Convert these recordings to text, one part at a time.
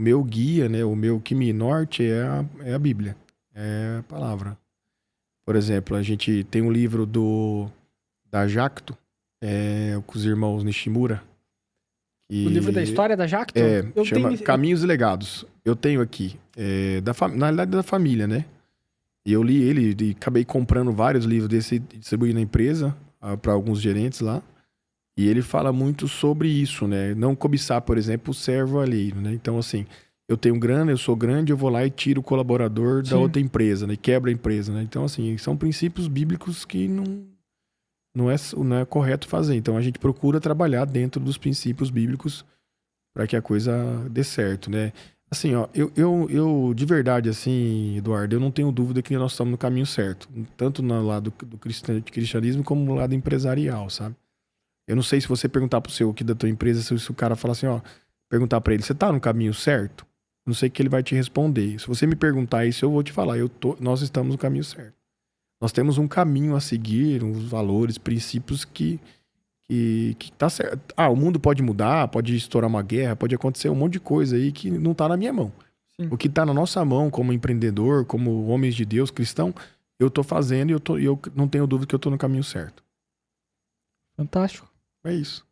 meu guia, né? O meu que me norte é a Bíblia, é a palavra. Por exemplo, a gente tem um livro da Jacto, com os irmãos Nishimura. O livro da história da Jacto? Chama Caminhos e Legados. Eu tenho aqui. Na realidade, da família, né? E eu li ele e acabei comprando vários livros desse, distribuindo na empresa para alguns gerentes lá. E ele fala muito sobre isso, né? Não cobiçar, por exemplo, o servo alheio, né? Então, assim, eu tenho grana, eu sou grande, eu vou lá e tiro o colaborador da outra empresa, né? E quebra a empresa, né? Então, assim, são princípios bíblicos que não é correto fazer. Então, a gente procura trabalhar dentro dos princípios bíblicos para que a coisa dê certo, né? Assim, ó, eu de verdade, assim, Eduardo, eu não tenho dúvida que nós estamos no caminho certo. Tanto no lado do cristianismo como no lado empresarial, sabe? Eu não sei se você perguntar pro seu aqui da tua empresa, se o cara falar assim, ó, perguntar pra ele, você tá no caminho certo? Eu não sei o que ele vai te responder. Se você me perguntar isso, eu vou te falar, nós estamos no caminho certo. Nós temos um caminho a seguir, uns valores, princípios que tá certo. O mundo pode mudar, pode estourar uma guerra, pode acontecer um monte de coisa aí que não tá na minha mão. Sim. O que tá na nossa mão como empreendedor, como homens de Deus, cristão, eu tô fazendo e eu não tenho dúvida que eu tô no caminho certo. Fantástico. É isso.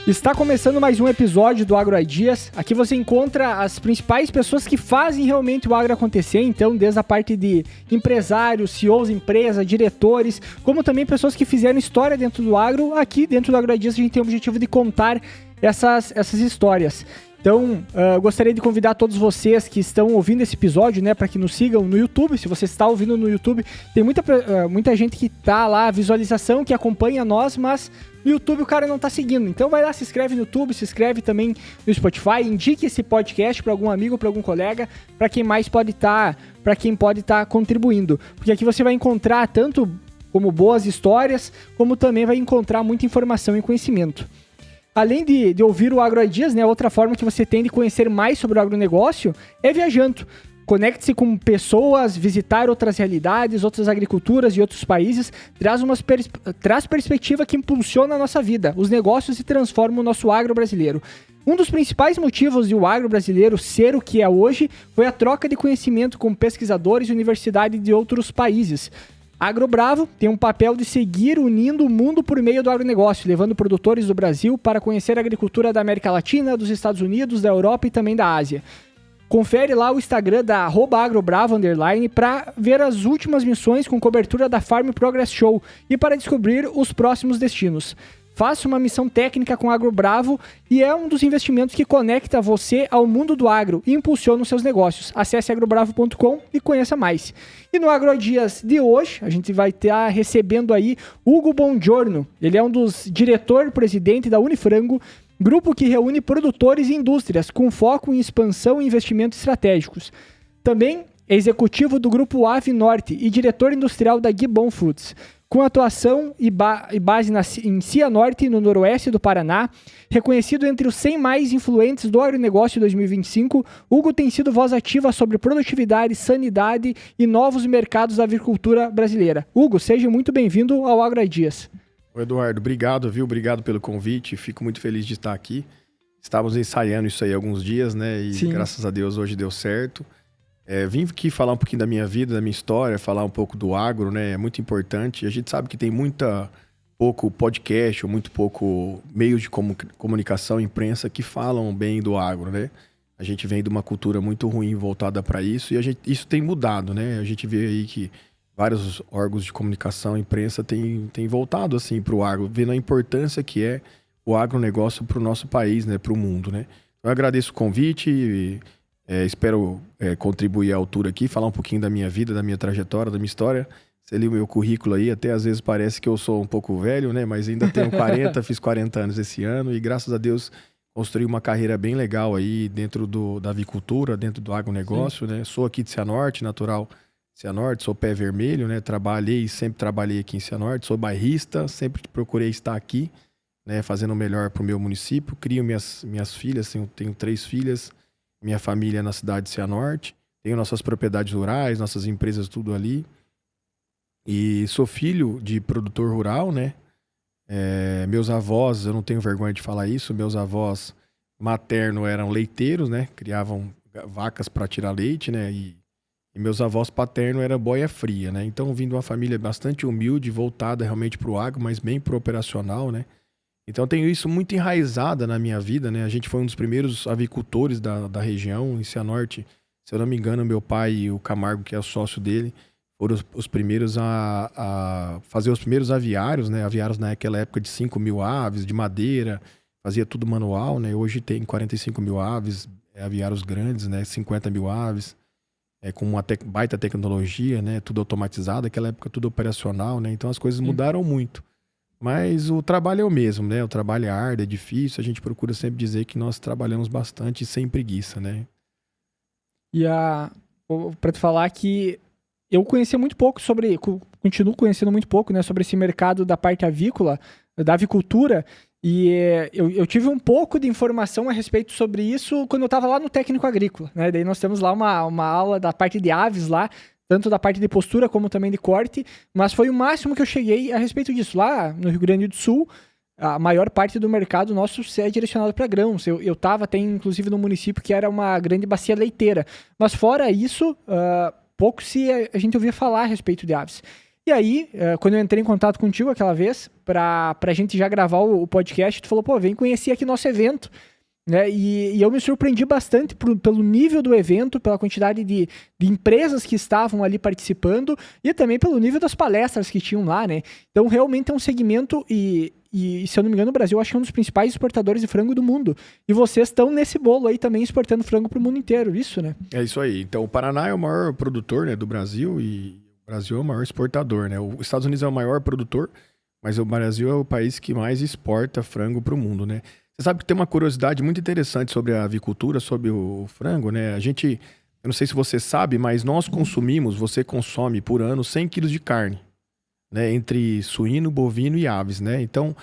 Está começando mais um episódio do Agro Ideas. Aqui você encontra as principais pessoas que fazem realmente o agro acontecer. Então, desde a parte de empresários, CEOs, empresa, diretores, como também pessoas que fizeram história dentro do agro. Aqui dentro do Agro Ideas a gente tem o objetivo de contar essas histórias. Então, gostaria de convidar todos vocês que estão ouvindo esse episódio, né, para que nos sigam no YouTube. Se você está ouvindo no YouTube, tem muita gente que tá lá, visualização, que acompanha nós, mas no YouTube o cara não tá seguindo. Então vai lá, se inscreve no YouTube, se inscreve também no Spotify, indique esse podcast para algum amigo, para algum colega, para quem pode estar contribuindo. Porque aqui você vai encontrar tanto como boas histórias, como também vai encontrar muita informação e conhecimento. Além de ouvir o Agro Ideas, né, outra forma que você tem de conhecer mais sobre o agronegócio é viajando. Conecte-se com pessoas, visitar outras realidades, outras agriculturas e outros países, traz perspectiva que impulsiona a nossa vida, os negócios e transforma o nosso agro brasileiro. Um dos principais motivos de o agro brasileiro ser o que é hoje foi a troca de conhecimento com pesquisadores e universidades de outros países. AgroBravo tem um papel de seguir unindo o mundo por meio do agronegócio, levando produtores do Brasil para conhecer a agricultura da América Latina, dos Estados Unidos, da Europa e também da Ásia. Confere lá o Instagram da @agrobravo_ para ver as últimas missões com cobertura da Farm Progress Show e para descobrir os próximos destinos. Faça uma missão técnica com a AgroBravo e é um dos investimentos que conecta você ao mundo do agro e impulsiona os seus negócios. Acesse agrobravo.com e conheça mais. E no Agro Dias de hoje, a gente vai estar recebendo aí Hugo Bongiorno. Ele é um dos diretor-presidente da Unifrango, grupo que reúne produtores e indústrias com foco em expansão e investimentos estratégicos. Também é executivo do grupo Ave Norte e diretor industrial da Gibbon Fruits. Com atuação e base em Cianorte, no noroeste do Paraná, reconhecido entre os 100 mais influentes do agronegócio 2025, Hugo tem sido voz ativa sobre produtividade, sanidade e novos mercados da agricultura brasileira. Hugo, seja muito bem-vindo ao Agro Ideas. Oi, Eduardo, obrigado, viu? Obrigado pelo convite, fico muito feliz de estar aqui. Estávamos ensaiando isso aí há alguns dias, né? E Sim. Graças a Deus hoje deu certo. Vim aqui falar um pouquinho da minha vida, da minha história, falar um pouco do agro, né? É muito importante. A gente sabe que tem pouco podcast ou muito pouco meio de comunicação, imprensa, que falam bem do agro, né? A gente vem de uma cultura muito ruim voltada para isso e isso tem mudado, né? A gente vê aí que vários órgãos de comunicação, imprensa, tem voltado assim para o agro, vendo a importância que é o agronegócio para o nosso país, né, para o mundo, né. Eu agradeço o convite e espero contribuir à altura aqui, falar um pouquinho da minha vida, da minha trajetória, da minha história. Você lê o meu currículo aí, até às vezes parece que eu sou um pouco velho, né, mas ainda tenho 40, fiz 40 anos esse ano e graças a Deus construí uma carreira bem legal aí dentro da avicultura, dentro do agronegócio, né. Sou aqui de Cianorte, natural Cianorte, sou pé vermelho, né, sempre trabalhei aqui em Cianorte, sou bairrista, sempre procurei estar aqui, né, fazendo o melhor para o meu município. Crio minhas filhas, tenho 3 filhas, minha família na cidade de Cianorte, tenho nossas propriedades rurais, nossas empresas, tudo ali. E sou filho de produtor rural, né? Meus avós, eu não tenho vergonha de falar isso, meus avós maternos eram leiteiros, né? Criavam vacas para tirar leite, né? E meus avós paternos eram boia fria, né? Então, vim de uma família bastante humilde, voltada realmente para o agro, mas bem para o operacional, né? Então, tenho isso muito enraizada na minha vida, né? A gente foi um dos primeiros avicultores da região, em Cianorte. Se eu não me engano, meu pai e o Camargo, que é o sócio dele, foram os primeiros a fazer os primeiros aviários, né? Aviários naquela época de 5 mil aves, de madeira, fazia tudo manual, né? Hoje tem 45 mil aves, aviários grandes, né? 50 mil aves, com uma baita tecnologia, né? Tudo automatizado, naquela época tudo operacional, né? Então as coisas mudaram muito. Mas o trabalho é o mesmo, né? O trabalho é árduo, é difícil, a gente procura sempre dizer que nós trabalhamos bastante e sem preguiça, né? E pra te falar que eu conhecia muito pouco continuo conhecendo muito pouco, né, sobre esse mercado da parte avícola, da avicultura, e eu tive um pouco de informação a respeito sobre isso quando eu estava lá no técnico agrícola, né, daí nós temos lá uma aula da parte de aves lá, tanto da parte de postura como também de corte, mas foi o máximo que eu cheguei a respeito disso. Lá no Rio Grande do Sul, a maior parte do mercado nosso é direcionado para grãos. Eu estava até inclusive no município que era uma grande bacia leiteira, mas fora isso, pouco se a gente ouvia falar a respeito de aves. E aí, quando eu entrei em contato contigo aquela vez, pra gente já gravar o podcast, tu falou, pô, vem conhecer aqui nosso evento, né? E eu me surpreendi bastante pelo nível do evento, pela quantidade de empresas que estavam ali participando e também pelo nível das palestras que tinham lá, né? Então, realmente é um segmento e se eu não me engano, o Brasil acho que é um dos principais exportadores de frango do mundo. E vocês estão nesse bolo aí também exportando frango para o mundo inteiro, isso, né? É isso aí. Então, o Paraná é o maior produtor, né, do Brasil e o Brasil é o maior exportador, né? Os Estados Unidos é o maior produtor, mas o Brasil é o país que mais exporta frango para o mundo, né? Você sabe que tem uma curiosidade muito interessante sobre a avicultura, sobre o frango, né? Eu não sei se você sabe, mas você consome por ano 100 quilos de carne, né, entre suíno, bovino e aves, né? Então,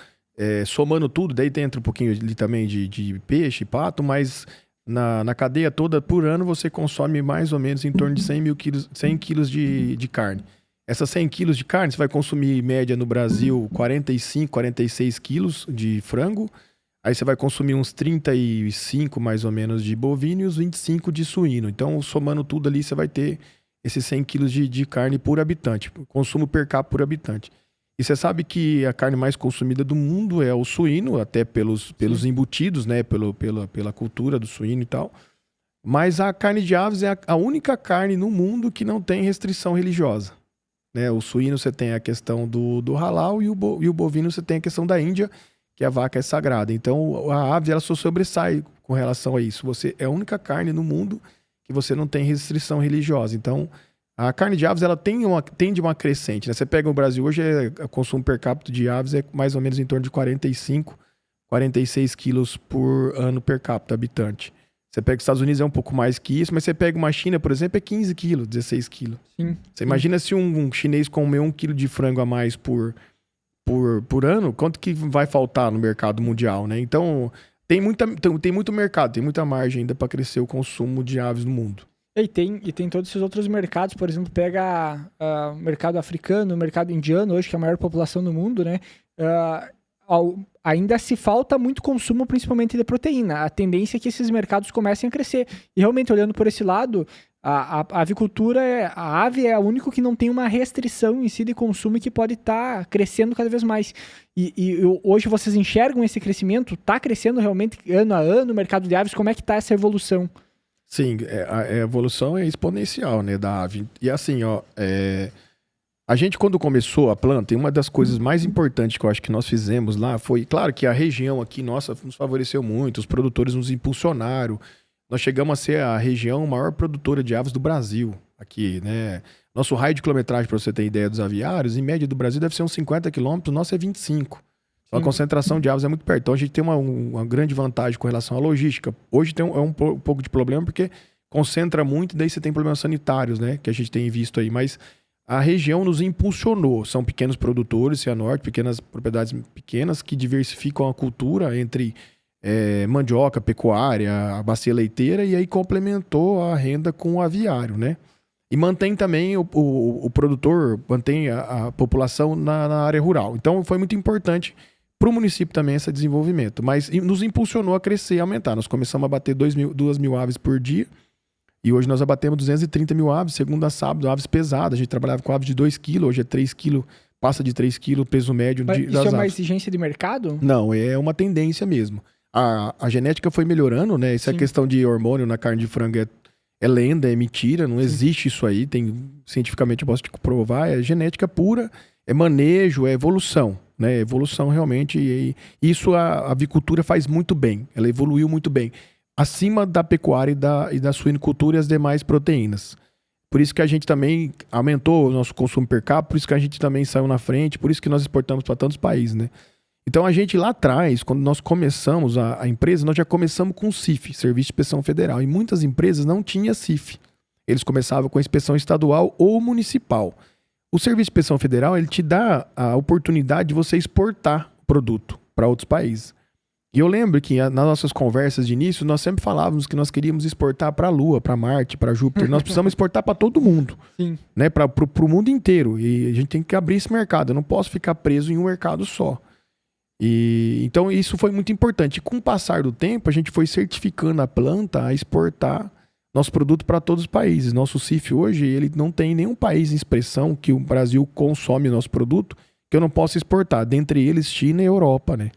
somando tudo, daí entra um pouquinho ali também de peixe, pato, mas na cadeia toda, por ano, você consome mais ou menos em torno de 100 quilos de carne. Essas 100 quilos de carne, você vai consumir, em média, no Brasil, 45, 46 quilos de frango. Aí você vai consumir uns 35, mais ou menos, de bovino e uns 25 de suíno. Então, somando tudo ali, você vai ter esses 100 quilos de carne por habitante, consumo per capita por habitante. E você sabe que a carne mais consumida do mundo é o suíno, até pelos embutidos, né? Pela cultura do suíno e tal. Mas a carne de aves é a única carne no mundo que não tem restrição religiosa, né? O suíno você tem a questão do halal e o bovino você tem a questão da Índia, que a vaca é sagrada. Então a ave ela só sobressai com relação a isso. Você é a única carne no mundo que você não tem restrição religiosa. Então, a carne de aves, ela tende uma crescente, né? Você pega o Brasil hoje, o consumo per capita de aves é mais ou menos em torno de 45, 46 quilos por ano per capita habitante. Você pega os Estados Unidos é um pouco mais que isso, mas você pega uma China, por exemplo, é 15 quilos, 16 quilos. Sim. Você imagina se um chinês comer 1 quilo de frango a mais por ano, quanto que vai faltar no mercado mundial, né? Então, tem muito mercado, tem muita margem ainda para crescer o consumo de aves no mundo. E tem todos esses outros mercados, por exemplo, pega o mercado africano, o mercado indiano, hoje que é a maior população do mundo, né? Ainda se falta muito consumo, principalmente de proteína. A tendência é que esses mercados comecem a crescer. E realmente, olhando por esse lado, a avicultura, a ave é o único que não tem uma restrição em si de consumo e que pode estar crescendo cada vez mais. E hoje vocês enxergam esse crescimento? Está crescendo realmente ano a ano o mercado de aves? Como é que está essa evolução? Sim, a evolução é exponencial, né, da ave. E assim, A gente, quando começou a planta, e uma das coisas mais importantes que eu acho que nós fizemos lá foi, claro que a região aqui, nossa, nos favoreceu muito, os produtores nos impulsionaram. Nós chegamos a ser a região maior produtora de aves do Brasil aqui, né? Nosso raio de quilometragem, para você ter ideia dos aviários, em média do Brasil deve ser uns 50 quilômetros, o nosso é 25. Então, a concentração de aves é muito perto. Então a gente tem uma grande vantagem com relação à logística. Hoje tem um pouco de problema porque concentra muito e daí você tem problemas sanitários, né? Que a gente tem visto aí, mas a região nos impulsionou. São pequenos produtores, Cianorte, pequenas propriedades pequenas que diversificam a cultura entre mandioca, pecuária, a bacia leiteira e aí complementou a renda com o aviário, né? E mantém também o produtor, mantém a população na área rural. Então foi muito importante para o município também esse desenvolvimento. Mas nos impulsionou a crescer e aumentar. Nós começamos a bater 2 mil aves por dia. E hoje nós abatemos 230 mil aves, segunda a sábado, aves pesadas. A gente trabalhava com aves de 2 quilos, hoje é 3 quilos, passa de 3 quilos, peso médio das aves. Isso é uma exigência de mercado? Não, é uma tendência mesmo. A genética foi melhorando, né? Essa questão de hormônio na carne de frango é lenda, é mentira, não existe isso aí. Cientificamente eu posso te provar, é genética pura, é manejo, é evolução, né? Evolução realmente, e isso a avicultura faz muito bem, ela evoluiu muito bem. Acima da pecuária e da suinicultura e as demais proteínas. Por isso que a gente também aumentou o nosso consumo per capita, por isso que a gente também saiu na frente, por isso que nós exportamos para tantos países, né? Então a gente lá atrás, quando nós começamos a empresa, nós já começamos com o CIF, Serviço de Inspeção Federal. E muitas empresas não tinham CIF. Eles começavam com a inspeção estadual ou municipal. O Serviço de Inspeção Federal, ele te dá a oportunidade de você exportar o produto para outros países. E eu lembro que nas nossas conversas de início, nós sempre falávamos que nós queríamos exportar para a Lua, para Marte, para Júpiter. Nós precisamos exportar para todo mundo, né? Para o mundo inteiro. E a gente tem que abrir esse mercado. Eu não posso ficar preso em um mercado só. Então isso foi muito importante. E com o passar do tempo, a gente foi certificando a planta a exportar nosso produto para todos os países. Nosso CIF hoje, ele não tem nenhum país em expressão que o Brasil consome nosso produto que eu não possa exportar. Dentre eles, China e Europa, né?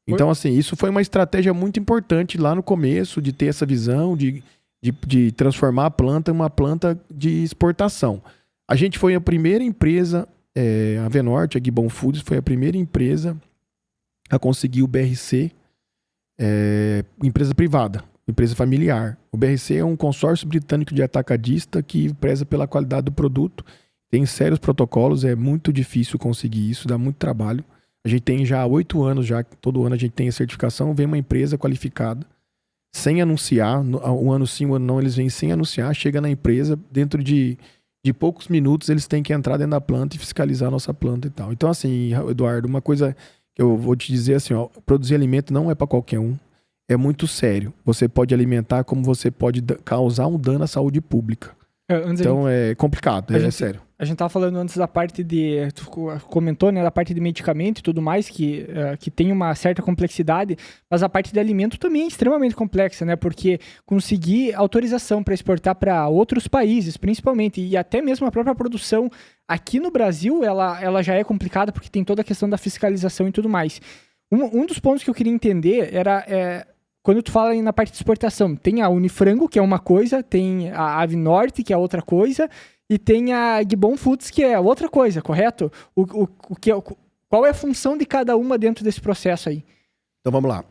Então, assim, isso foi uma estratégia muito importante lá no começo, de ter essa visão, de transformar a planta em uma planta de exportação. A gente foi a primeira empresa, a Venorte, a Gibbon Foods, foi a primeira empresa a conseguir o BRC, empresa privada, empresa familiar. O BRC é um consórcio britânico de atacadista que preza pela qualidade do produto, tem sérios protocolos, é muito difícil conseguir isso, dá muito trabalho. A gente tem já há 8 anos, todo ano a gente tem a certificação, vem uma empresa qualificada, sem anunciar, um ano sim, um ano não, eles vêm sem anunciar, chega na empresa, dentro de poucos minutos eles têm que entrar dentro da planta e fiscalizar a nossa planta e tal. Então assim, Eduardo, uma coisa que eu vou te dizer assim, ó, produzir alimento não é para qualquer um, é muito sério. Você pode alimentar como você pode causar um dano à saúde pública. Então é complicado, é sério. A gente estava falando antes da parte tu comentou, né, da parte de medicamento e tudo mais, que tem uma certa complexidade, mas a parte de alimento também é extremamente complexa, né, porque conseguir autorização para exportar para outros países, principalmente, e até mesmo a própria produção aqui no Brasil, ela já é complicada porque tem toda a questão da fiscalização e tudo mais. Um dos pontos que eu queria entender era... Quando tu fala aí na parte de exportação, tem a Unifrango, que é uma coisa, tem a Avinorte, que é outra coisa, e tem a Gibbon Foods, que é outra coisa, correto? Qual é a função de cada uma dentro desse processo aí? Então vamos lá.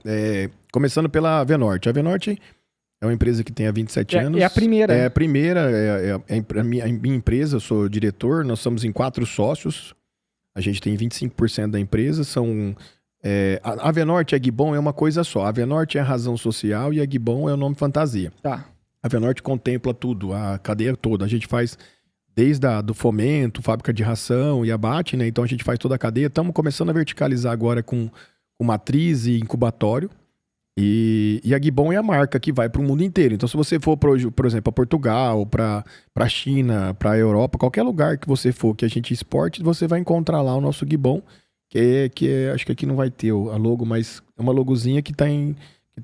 Começando pela Avenorte. A Avenorte é uma empresa que tem há 27 anos. É a primeira. É a primeira, a minha empresa, eu sou diretor, nós somos em 4 sócios. A gente tem 25% da empresa, são... a Avenorte e a Gibbon é uma coisa só. A Avenorte é a razão social e a Gibbon é o nome fantasia. Tá. A Avenorte contempla tudo, a cadeia toda. A gente faz desde do fomento, fábrica de ração e abate, né? Então a gente faz toda a cadeia. Estamos começando a verticalizar agora com matriz e incubatório. E a Gibbon é a marca que vai para o mundo inteiro. Então se você for, por exemplo, para Portugal, para a China, para a Europa, qualquer lugar que você for que a gente exporte, você vai encontrar lá o nosso Gibbon. Acho que aqui não vai ter a logo, mas é uma logozinha que tem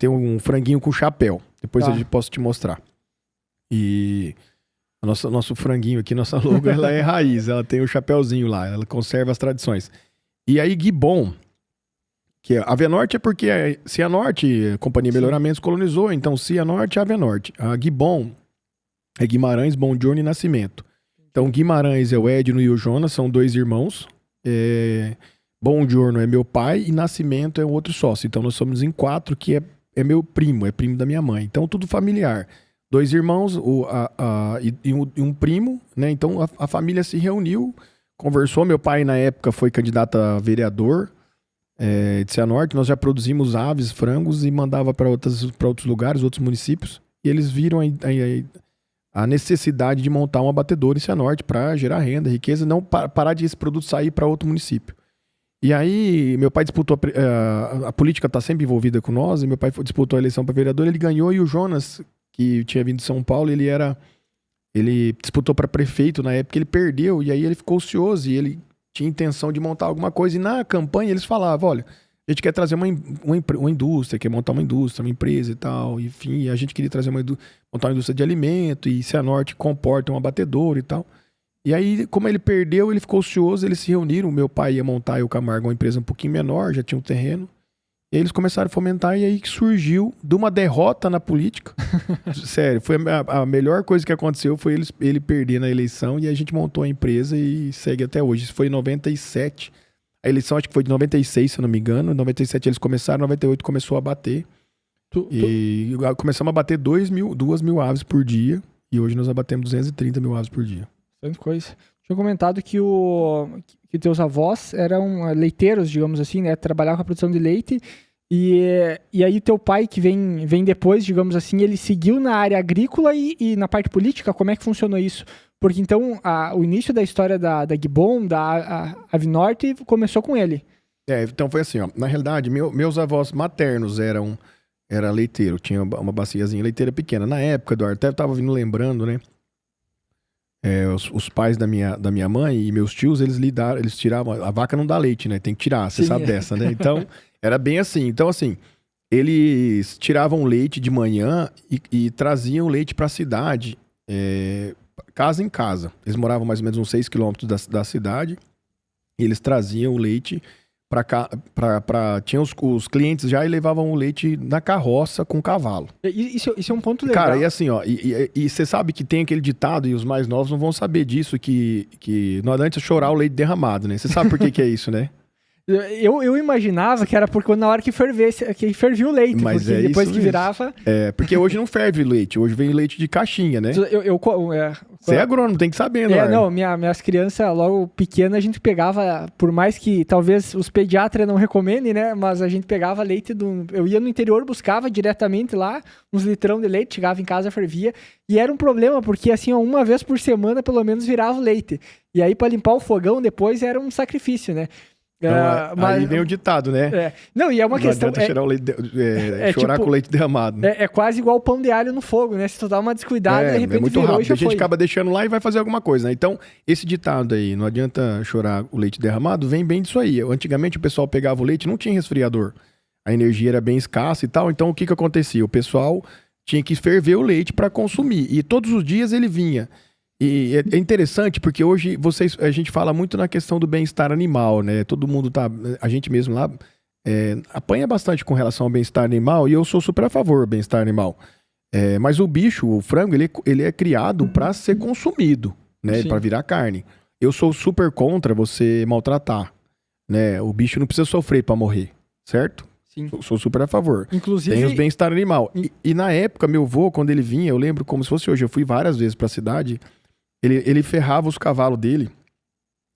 um franguinho com chapéu. Depois eu posso te mostrar. E nosso franguinho aqui, nossa logo, ela é raiz. Ela tem o chapéuzinho lá, ela conserva as tradições. E aí Gibbon, que a Avenorte é porque a Cianorte, a Companhia Melhoramentos, colonizou. Então Cianorte é a Avenorte. A Gibbon é Guimarães, Bom Giorno e Nascimento. Então, Guimarães é o Edno e o Jonas, são 2 irmãos. Bom Giorno é meu pai e Nascimento é o outro sócio. Então, nós somos em 4, que é meu primo, é primo da minha mãe. Então, tudo familiar. 2 irmãos e um primo, né? Então, a família se reuniu, conversou. Meu pai, na época, foi candidato a vereador de Cianorte. Nós já produzimos aves, frangos e mandava para outros lugares, outros municípios. E eles viram a necessidade de montar um abatedor em Cianorte para gerar renda, riqueza, não parar de esse produto sair para outro município. E aí, meu pai disputou, a política está sempre envolvida com nós, e meu pai disputou a eleição para vereador, ele ganhou, e o Jonas, que tinha vindo de São Paulo, ele disputou para prefeito na época, ele perdeu, e aí ele ficou ocioso, e ele tinha intenção de montar alguma coisa, e na campanha eles falavam, olha, a gente quer trazer uma indústria, quer montar uma indústria, uma empresa e tal, enfim, a gente queria trazer montar uma indústria de alimento, e Cianorte comporta um abatedor e tal. E aí, como ele perdeu, ele ficou ocioso, eles se reuniram, meu pai ia montar e o Camargo uma empresa um pouquinho menor, já tinha um terreno, e aí eles começaram a fomentar, e aí que surgiu de uma derrota na política. Sério, foi a melhor coisa que aconteceu foi ele perder na eleição, e a gente montou a empresa e segue até hoje. Isso foi em 97. A eleição acho que foi de 96, se eu não me engano. Em 97 eles começaram, em 98 começou a bater. E começamos a bater 2.000 aves por dia. E hoje nós abatemos 230 mil aves por dia. Bastante coisa. Tinha comentado que teus avós eram leiteiros, digamos assim, né? Trabalhavam com a produção de leite. E aí teu pai, que vem depois, digamos assim, ele seguiu na área agrícola e na parte política? Como é que funcionou isso? Porque então o início da história da Gibbon, da Avinorte, começou com ele. Então foi assim, ó. Na realidade, meus avós maternos era leiteiro, tinha uma baciazinha leiteira pequena. Na época, Eduardo, até tava vindo lembrando, né? Os pais da minha mãe e meus tios, eles tiravam. A vaca não dá leite, né? Tem que tirar, você sabe dessa, né? Então, era bem assim. Então, assim, eles tiravam leite de manhã e traziam leite pra cidade, casa em casa. Eles moravam mais ou menos uns 6 quilômetros da cidade. E eles traziam o leite pra cá. Tinha os clientes já e levavam o leite na carroça com o cavalo. Isso é um ponto legal. Cara, e assim, ó. E você sabe que tem aquele ditado, e os mais novos não vão saber disso, que não adianta chorar o leite derramado, né? Você sabe por que é isso, né? Eu imaginava que era porque na hora que fervia o leite, mas porque depois que virava... Porque hoje não ferve leite, hoje vem leite de caixinha, né? Você é agrônomo, tem que saber, né? Não, minhas crianças, logo pequenas, a gente pegava, por mais que talvez os pediatras não recomendem, né? Mas a gente pegava leite eu ia no interior, buscava diretamente lá, uns litrão de leite, chegava em casa, fervia, e era um problema, porque assim, ó, uma vez por semana, pelo menos, virava o leite. E aí, para limpar o fogão depois, era um sacrifício, né? Aí vem o ditado, né? Não, e é uma questão... chorar com o leite derramado. Né? É quase igual o pão de alho no fogo, né? Se tu dá uma descuidada, de repente muito virou rápido. A gente acaba deixando lá e vai fazer alguma coisa, né? Então, esse ditado aí, não adianta chorar o leite derramado, vem bem disso aí. Antigamente o pessoal pegava o leite, não tinha resfriador. A energia era bem escassa e tal. Então, o que acontecia? O pessoal tinha que ferver o leite para consumir. E todos os dias ele vinha. E é interessante porque hoje a gente fala muito na questão do bem-estar animal, né? Todo mundo a gente mesmo lá apanha bastante com relação ao bem-estar animal, e eu sou super a favor do bem-estar animal. Mas o bicho, o frango, ele é criado para ser consumido, né? Para virar carne. Eu sou super contra você maltratar, né? O bicho não precisa sofrer para morrer, certo? Sim. Sou super a favor. Inclusive... Tem os bem-estar animal. E na época, meu avô, quando ele vinha, eu lembro como se fosse hoje, eu fui várias vezes pra cidade... Ele ferrava os cavalos dele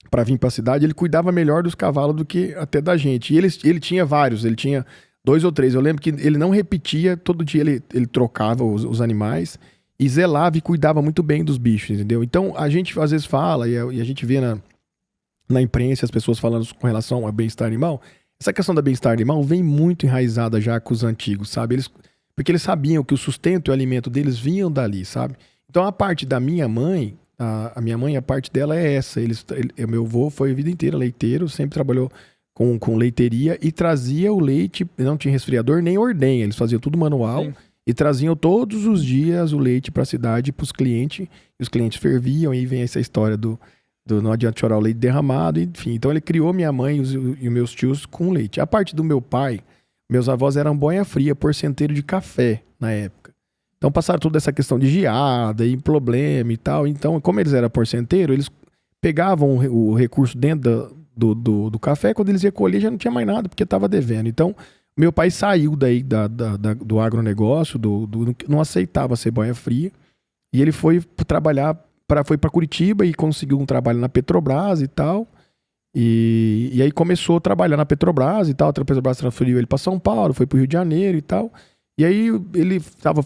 pra vir pra cidade, ele cuidava melhor dos cavalos do que até da gente. E ele tinha vários, ele tinha 2 ou 3. Eu lembro que ele não repetia, todo dia ele trocava os animais e zelava e cuidava muito bem dos bichos, entendeu? Então a gente às vezes fala, e a gente vê na imprensa as pessoas falando com relação ao bem-estar animal. Essa questão da bem-estar animal vem muito enraizada já com os antigos, sabe? Porque eles sabiam que o sustento e o alimento deles vinham dali, sabe? Então a parte da minha mãe... A minha mãe, a parte dela é essa. Meu avô foi a vida inteira leiteiro, sempre trabalhou com leiteria e trazia o leite, não tinha resfriador nem ordenha, eles faziam tudo manual. Sim. E traziam todos os dias o leite para a cidade, para os clientes, e os clientes ferviam, e aí vem essa história do não adianta chorar o leite derramado, enfim. Então ele criou minha mãe e os meus tios com leite. A parte do meu pai, meus avós eram boia fria, porcenteiro de café na época. Então passaram toda essa questão de geada e problema e tal. Então, como eles eram porcenteiro, eles pegavam o recurso dentro do café, quando eles iam colher já não tinha mais nada, porque estava devendo. Então, meu pai saiu daí do agronegócio, não aceitava cegonha fria, e ele foi trabalhar, foi para Curitiba e conseguiu um trabalho na Petrobras e tal. E aí começou a trabalhar na Petrobras e tal. A Petrobras transferiu ele para São Paulo, foi para o Rio de Janeiro e tal. E aí ele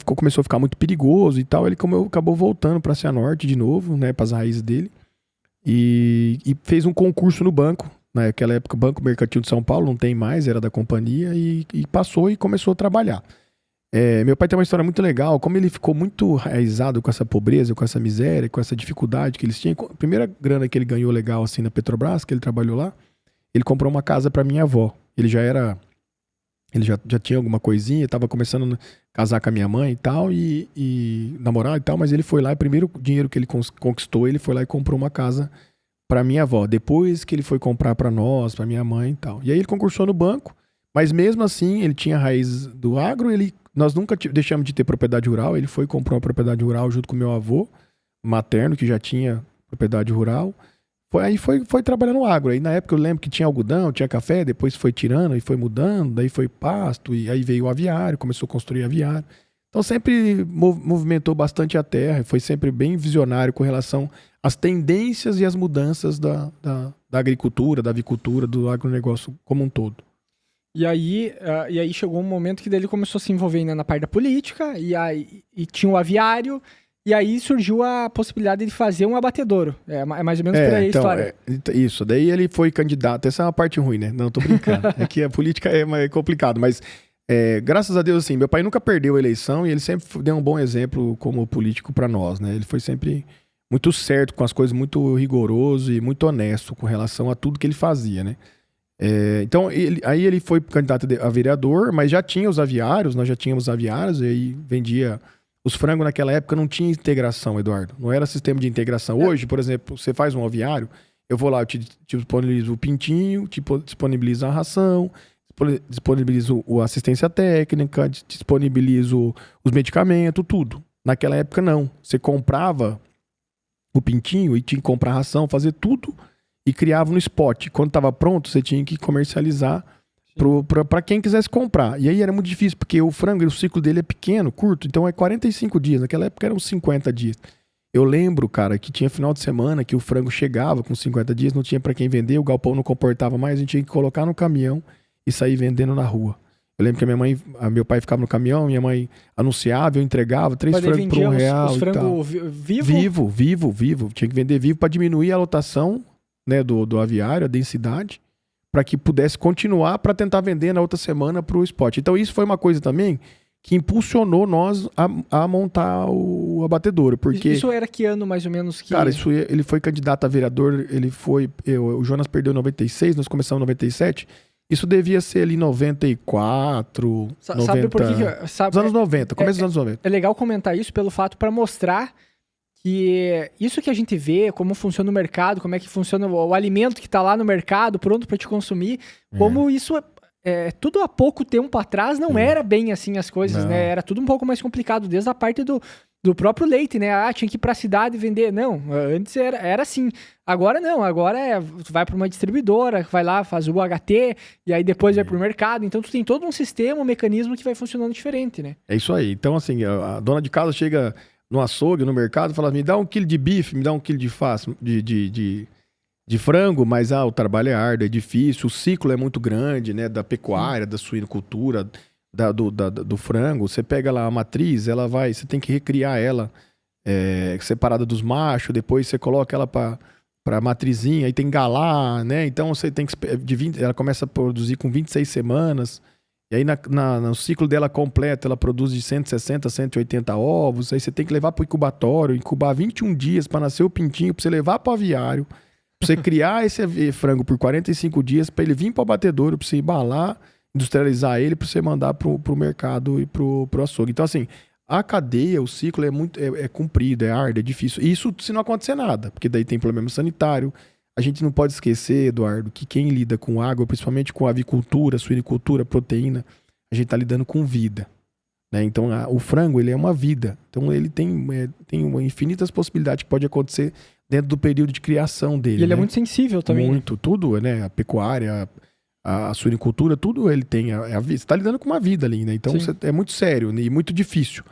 começou a ficar muito perigoso e tal. Ele acabou voltando para Cianorte de novo, né, para as raízes dele. E fez um concurso no banco. Naquela época, o Banco Mercantil de São Paulo não tem mais, era da companhia. E passou e começou a trabalhar. Meu pai tem uma história muito legal. Como ele ficou muito enraizado com essa pobreza, com essa miséria, com essa dificuldade que eles tinham. A primeira grana que ele ganhou legal assim na Petrobras, que ele trabalhou lá, ele comprou uma casa para minha avó. Ele já tinha alguma coisinha, estava começando a casar com a minha mãe e tal, e namorar e tal, mas ele foi lá, e o primeiro dinheiro que ele conquistou, ele foi lá e comprou uma casa para minha avó. Depois que ele foi comprar para nós, para minha mãe e tal. E aí ele concursou no banco, mas mesmo assim ele tinha raiz do agro, nós nunca deixamos de ter propriedade rural. Ele foi e comprou uma propriedade rural junto com meu avô materno, que já tinha propriedade rural. Aí foi trabalhar no agro. Aí na época eu lembro que tinha algodão, tinha café, depois foi tirando e foi mudando, daí foi pasto, e aí veio o aviário, começou a construir aviário. Então sempre movimentou bastante a terra, foi sempre bem visionário com relação às tendências e às mudanças da agricultura, da avicultura, do agronegócio como um todo. E aí chegou um momento que daí ele começou a se envolver ainda na parte da política, e tinha o aviário, e aí surgiu a possibilidade de fazer um abatedouro. É mais ou menos por aí a história. Isso, daí ele foi candidato. Essa é uma parte ruim, né? Não, tô brincando. É que a política é complicado, mas graças a Deus, assim, meu pai nunca perdeu a eleição e ele sempre deu um bom exemplo como político para nós, né? Ele foi sempre muito certo com as coisas, muito rigoroso e muito honesto com relação a tudo que ele fazia, né? Então, aí ele foi candidato a vereador, mas já tinha os aviários, nós já tínhamos aviários, e aí vendia... Os frangos naquela época não tinha integração, Eduardo. Não era sistema de integração. Hoje, por exemplo, você faz um aviário, eu vou lá, eu te disponibilizo o pintinho, te disponibilizo a ração, disponibilizo a assistência técnica, disponibilizo os medicamentos, tudo. Naquela época, não. Você comprava o pintinho e tinha que comprar a ração, fazer tudo e criava no spot. Quando estava pronto, você tinha que comercializar para quem quisesse comprar. E aí era muito difícil, porque o frango, o ciclo dele é pequeno, curto, então é 45 dias. Naquela época eram 50 dias. Eu lembro, cara, que tinha final de semana que o frango chegava com 50 dias, não tinha para quem vender, o galpão não comportava mais, a gente tinha que colocar no caminhão e sair vendendo na rua. Eu lembro que meu pai ficava no caminhão, minha mãe anunciava, eu entregava 3 frangos por R$1 os e tal. Vivo? Tinha que vender vivo para diminuir a lotação, né, do aviário, a densidade, para que pudesse continuar para tentar vender na outra semana para o spot. Então isso foi uma coisa também que impulsionou nós a montar o abatedouro, porque... Isso era que ano mais ou menos que... Cara, ele foi candidato a vereador, o Jonas perdeu em 96, nós começamos em 97, isso devia ser ali 94, 90... Sabe por que... Os anos 90, começo dos anos 90. É legal comentar isso pelo fato para mostrar que isso que a gente vê, como funciona o mercado, como é que funciona o alimento que está lá no mercado, pronto para te consumir, como isso tudo há pouco tempo atrás não era bem assim as coisas, né? Era tudo um pouco mais complicado, desde a parte do próprio leite, né? Tinha que ir para a cidade vender. Não, antes era assim. Agora não, agora tu vai para uma distribuidora, vai lá, faz o UHT, e aí depois vai para o mercado. Então tu tem todo um sistema, um mecanismo que vai funcionando diferente, né? É isso aí. Então assim, a dona de casa chega no açougue, no mercado, fala, me dá 1 quilo de bife, me dá 1 quilo de frango, mas o trabalho é árduo, é difícil, o ciclo é muito grande, né, da pecuária, da suinocultura, do frango. Você pega lá a matriz, você tem que recriar ela separada dos machos, depois você coloca ela para matrizinha, aí tem que galar, né, então você tem que, ela começa a produzir com 26 semanas, e aí no ciclo dela completo, ela produz de 160 a 180 ovos, aí você tem que levar para o incubatório, incubar 21 dias para nascer o pintinho, para você levar para o aviário, para você criar esse frango por 45 dias, para ele vir para o abatedouro, para você embalar, industrializar ele, para você mandar para o mercado e para o açougue. Então, assim, a cadeia, o ciclo é comprido, é árduo, é difícil. Isso se não acontecer nada, porque daí tem problema sanitário. A gente não pode esquecer, Eduardo, que quem lida com água, principalmente com avicultura, suinicultura, proteína, a gente está lidando com vida. né? Então, o frango, ele é uma vida. Então, ele tem infinitas possibilidades que pode acontecer dentro do período de criação dele. E ele né? é muito sensível também. Muito, tudo, né? A pecuária, a suinicultura, tudo ele tem. Você está lidando com uma vida ali, né? Então, é muito sério, né? E muito difícil.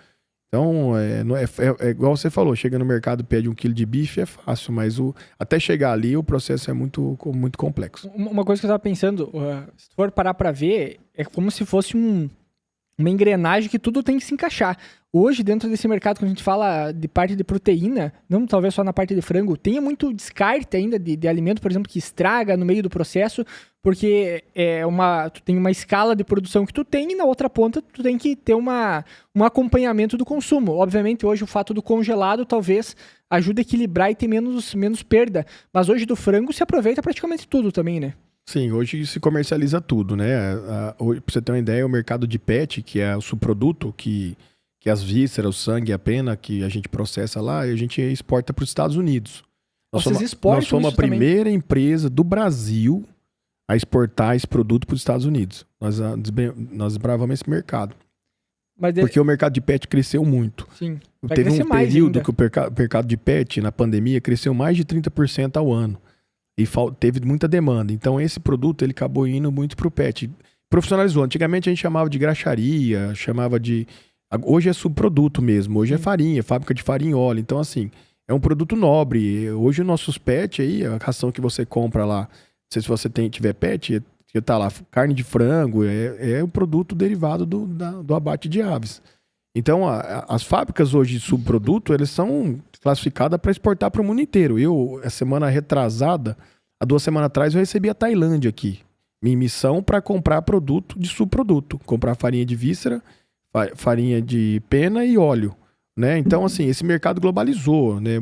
Então, é igual você falou, chega no mercado, pede 1 quilo de bife, é fácil, mas até chegar ali, o processo é muito, muito complexo. Uma coisa que eu estava pensando, se tu for parar para ver, é como se fosse uma engrenagem que tudo tem que se encaixar. Hoje, dentro desse mercado, quando a gente fala de parte de proteína, não talvez só na parte de frango, tem muito descarte ainda de alimento, por exemplo, que estraga no meio do processo, porque tu tem uma escala de produção que tu tem e na outra ponta tu tem que ter um acompanhamento do consumo. Obviamente, hoje o fato do congelado talvez ajude a equilibrar e ter menos perda, mas hoje do frango se aproveita praticamente tudo também, né? Sim, hoje se comercializa tudo, né? Pra você ter uma ideia, o mercado de pet, que é o subproduto, que as vísceras, o sangue, a pena que a gente processa lá, a gente exporta para os Estados Unidos. Nós somos a primeira empresa do Brasil a exportar esse produto para os Estados Unidos. Nós desbravamos esse mercado. Porque o mercado de pet cresceu muito. Sim. Teve um período que o mercado de pet, na pandemia, cresceu mais de 30% ao ano. E teve muita demanda. Então, esse produto, ele acabou indo muito pro pet. Profissionalizou. Antigamente, a gente chamava de graxaria, chamava de... Hoje é subproduto mesmo. Hoje é farinha, fábrica de farinha e óleo. Então, assim, é um produto nobre. Hoje, os nossos pets aí, a ração que você compra lá, não sei se você tiver pet, tá lá, carne de frango, é um produto derivado do abate de aves. Então, as fábricas hoje de subproduto, eles são classificadas para exportar para o mundo inteiro. A semana retrasada, há 2 semanas atrás, eu recebi a Tailândia aqui. Minha missão para comprar produto de subproduto. Comprar farinha de víscera, farinha de pena e óleo. Né? Então, assim, esse mercado globalizou. Né?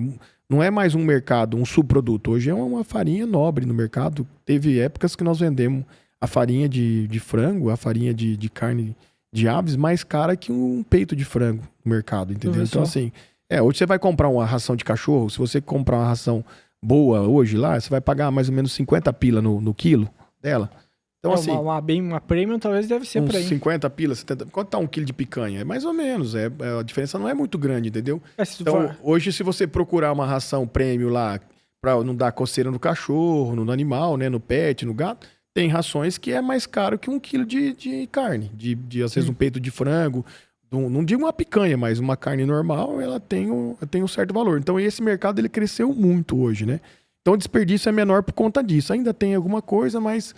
Não é mais um mercado, um subproduto. Hoje é uma farinha nobre no mercado. Teve épocas que nós vendemos a farinha de frango, a farinha de carne de aves mais cara que um peito de frango no mercado, entendeu? Então, assim, hoje você vai comprar uma ração de cachorro, se você comprar uma ração boa hoje lá, você vai pagar mais ou menos 50 pila no quilo dela. Então, assim... Uma premium talvez deve ser por aí. 50 pila, 70... Quanto tá 1 quilo de picanha? É mais ou menos, a diferença não é muito grande, entendeu? Então, hoje, se você procurar uma ração premium lá, pra não dar coceira no cachorro, no animal, né, no pet, no gato... Tem rações que é mais caro que 1 quilo de carne, às vezes um peito de frango, não digo uma picanha, mas uma carne normal, ela tem um certo valor. Então esse mercado ele cresceu muito hoje, né? Então o desperdício é menor por conta disso. Ainda tem alguma coisa, mas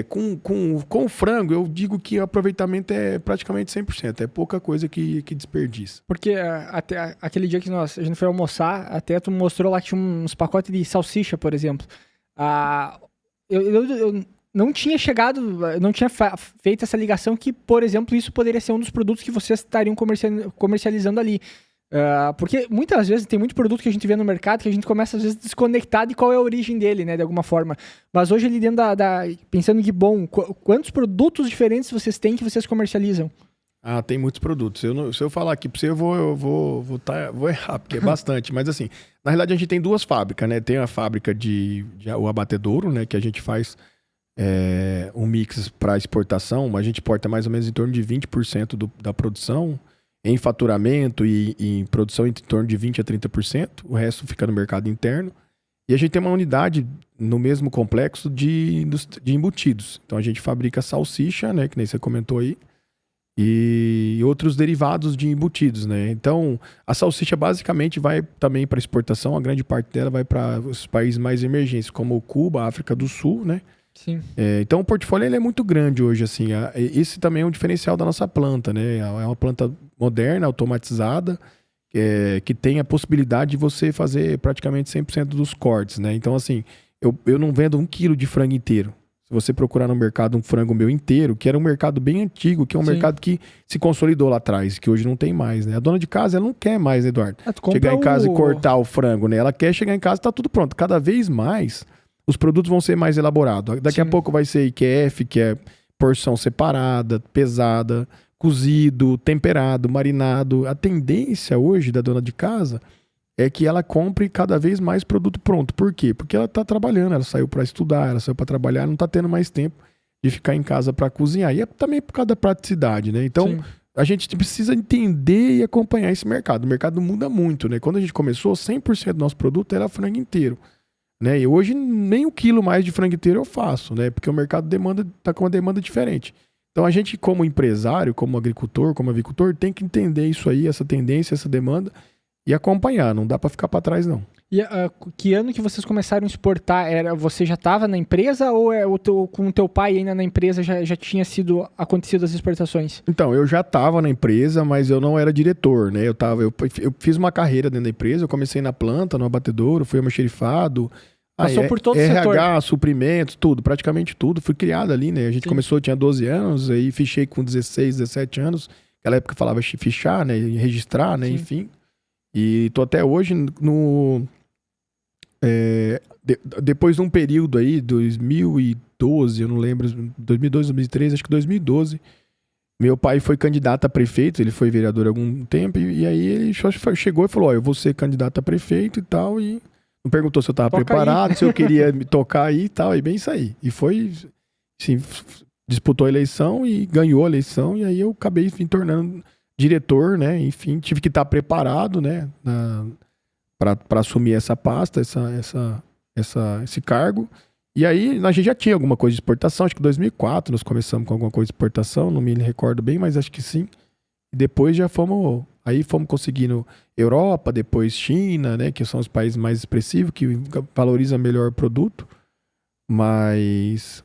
com o frango eu digo que o aproveitamento é praticamente 100%. É pouca coisa que desperdiça. Porque até aquele dia que a gente foi almoçar, até tu mostrou lá que tinha uns pacotes de salsicha, por exemplo. Eu não tinha feito essa ligação que, por exemplo, isso poderia ser um dos produtos que vocês estariam comercializando ali. Porque muitas vezes tem muito produto que a gente vê no mercado que a gente começa às vezes a desconectar de qual é a origem dele, né, de alguma forma. Mas hoje ali dentro pensando que, bom, quantos produtos diferentes vocês têm que vocês comercializam? Tem muitos produtos. Se eu falar aqui pra você, eu vou errar, porque é bastante. Mas assim, na realidade a gente tem 2 fábricas, né? Tem a fábrica o abatedouro, né? Que a gente faz um mix para exportação. A gente exporta mais ou menos em torno de 20% da produção. Em faturamento e em produção em torno de 20% a 30%. O resto fica no mercado interno. E a gente tem uma unidade no mesmo complexo de embutidos. Então a gente fabrica salsicha, né? Que nem você comentou aí. E outros derivados de embutidos, né? Então, a salsicha basicamente vai também para exportação, a grande parte dela vai para os países mais emergentes, como Cuba, África do Sul, né? Sim. Então, o portfólio ele é muito grande hoje, assim. Esse também é um diferencial da nossa planta, né? É uma planta moderna, automatizada, que tem a possibilidade de você fazer praticamente 100% dos cortes, né? Então, assim, eu não vendo 1 quilo de frango inteiro. Se você procurar no mercado um frango meu inteiro, que era um mercado bem antigo, que é um mercado que se consolidou lá atrás, que hoje não tem mais, né? A dona de casa, ela não quer mais, né, Eduardo? Chegar em casa e cortar o frango, né? Ela quer chegar em casa e tá tudo pronto. Cada vez mais, os produtos vão ser mais elaborados. Daqui a pouco vai ser IQF, que é porção separada, pesada, cozido, temperado, marinado. A tendência hoje da dona de casa é que ela compre cada vez mais produto pronto. Por quê? Porque ela está trabalhando, ela saiu para estudar, ela saiu para trabalhar, não está tendo mais tempo de ficar em casa para cozinhar. E é também por causa da praticidade, né? Então, a gente precisa entender e acompanhar esse mercado. O mercado muda muito, né? Quando a gente começou, 100% do nosso produto era frango inteiro, né? E hoje nem 1 quilo mais de frango inteiro eu faço, né? Porque o mercado tá com uma demanda diferente. Então a gente, como empresário, como agricultor, como avicultor, tem que entender isso aí, essa tendência, essa demanda e acompanhar. Não dá para ficar para trás, não. E que ano que vocês começaram a exportar? Você já estava na empresa ou com o teu pai ainda na empresa já tinha acontecido as exportações? Então, eu já estava na empresa, mas eu não era diretor, né? Eu fiz uma carreira dentro da empresa, eu comecei na planta, no abatedouro, fui almoxerifado. Passou por todo o setor. RH, suprimentos, tudo, praticamente tudo. Fui criado ali, né? A gente começou, eu tinha 12 anos, aí fichei com 16, 17 anos. Naquela época falava fichar, né? Registrar, né? Sim. Enfim. E tô até hoje depois de um período aí, 2012, eu não lembro, 2012, 2013, acho que 2012, meu pai foi candidato a prefeito, ele foi vereador há algum tempo, e aí ele chegou e falou, eu vou ser candidato a prefeito e tal, e não perguntou se eu estava preparado, se eu queria me tocar aí e tal, e bem isso aí. E foi, assim, disputou a eleição e ganhou a eleição, e aí eu acabei me tornando diretor, né, enfim, tive que estar preparado, né, para assumir essa pasta, esse cargo. E aí a gente já tinha alguma coisa de exportação, acho que em 2004 nós começamos com alguma coisa de exportação, não me recordo bem, mas acho que sim. E depois já fomos conseguindo Europa, depois China, né, que são os países mais expressivos, que valorizam melhor o produto. Mas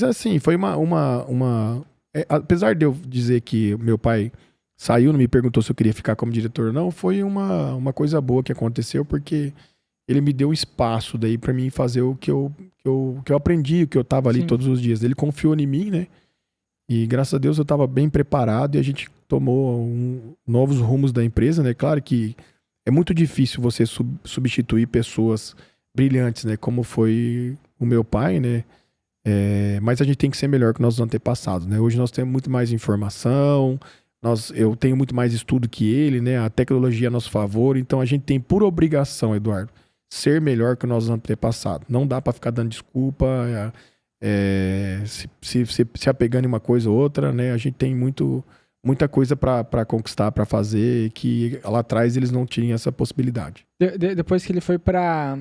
assim, foi apesar de eu dizer que meu pai saiu, não me perguntou se eu queria ficar como diretor ou não, foi uma coisa boa que aconteceu, porque ele me deu um espaço daí para mim fazer o que eu aprendi, o que eu tava ali todos os dias. Ele confiou em mim, né? E graças a Deus eu tava bem preparado e a gente tomou novos rumos da empresa, né? Claro que é muito difícil você substituir pessoas brilhantes, né? Como foi o meu pai, né? Mas a gente tem que ser melhor que nossos antepassados, né? Hoje nós temos muito mais informação, eu tenho muito mais estudo que ele, né? A tecnologia é a nosso favor, então a gente tem por obrigação, Eduardo, ser melhor que os nossos antepassados. Não dá para ficar dando desculpa, se apegando em uma coisa ou outra, né? A gente tem muita coisa para conquistar, para fazer, que lá atrás eles não tinham essa possibilidade. Depois que ele foi para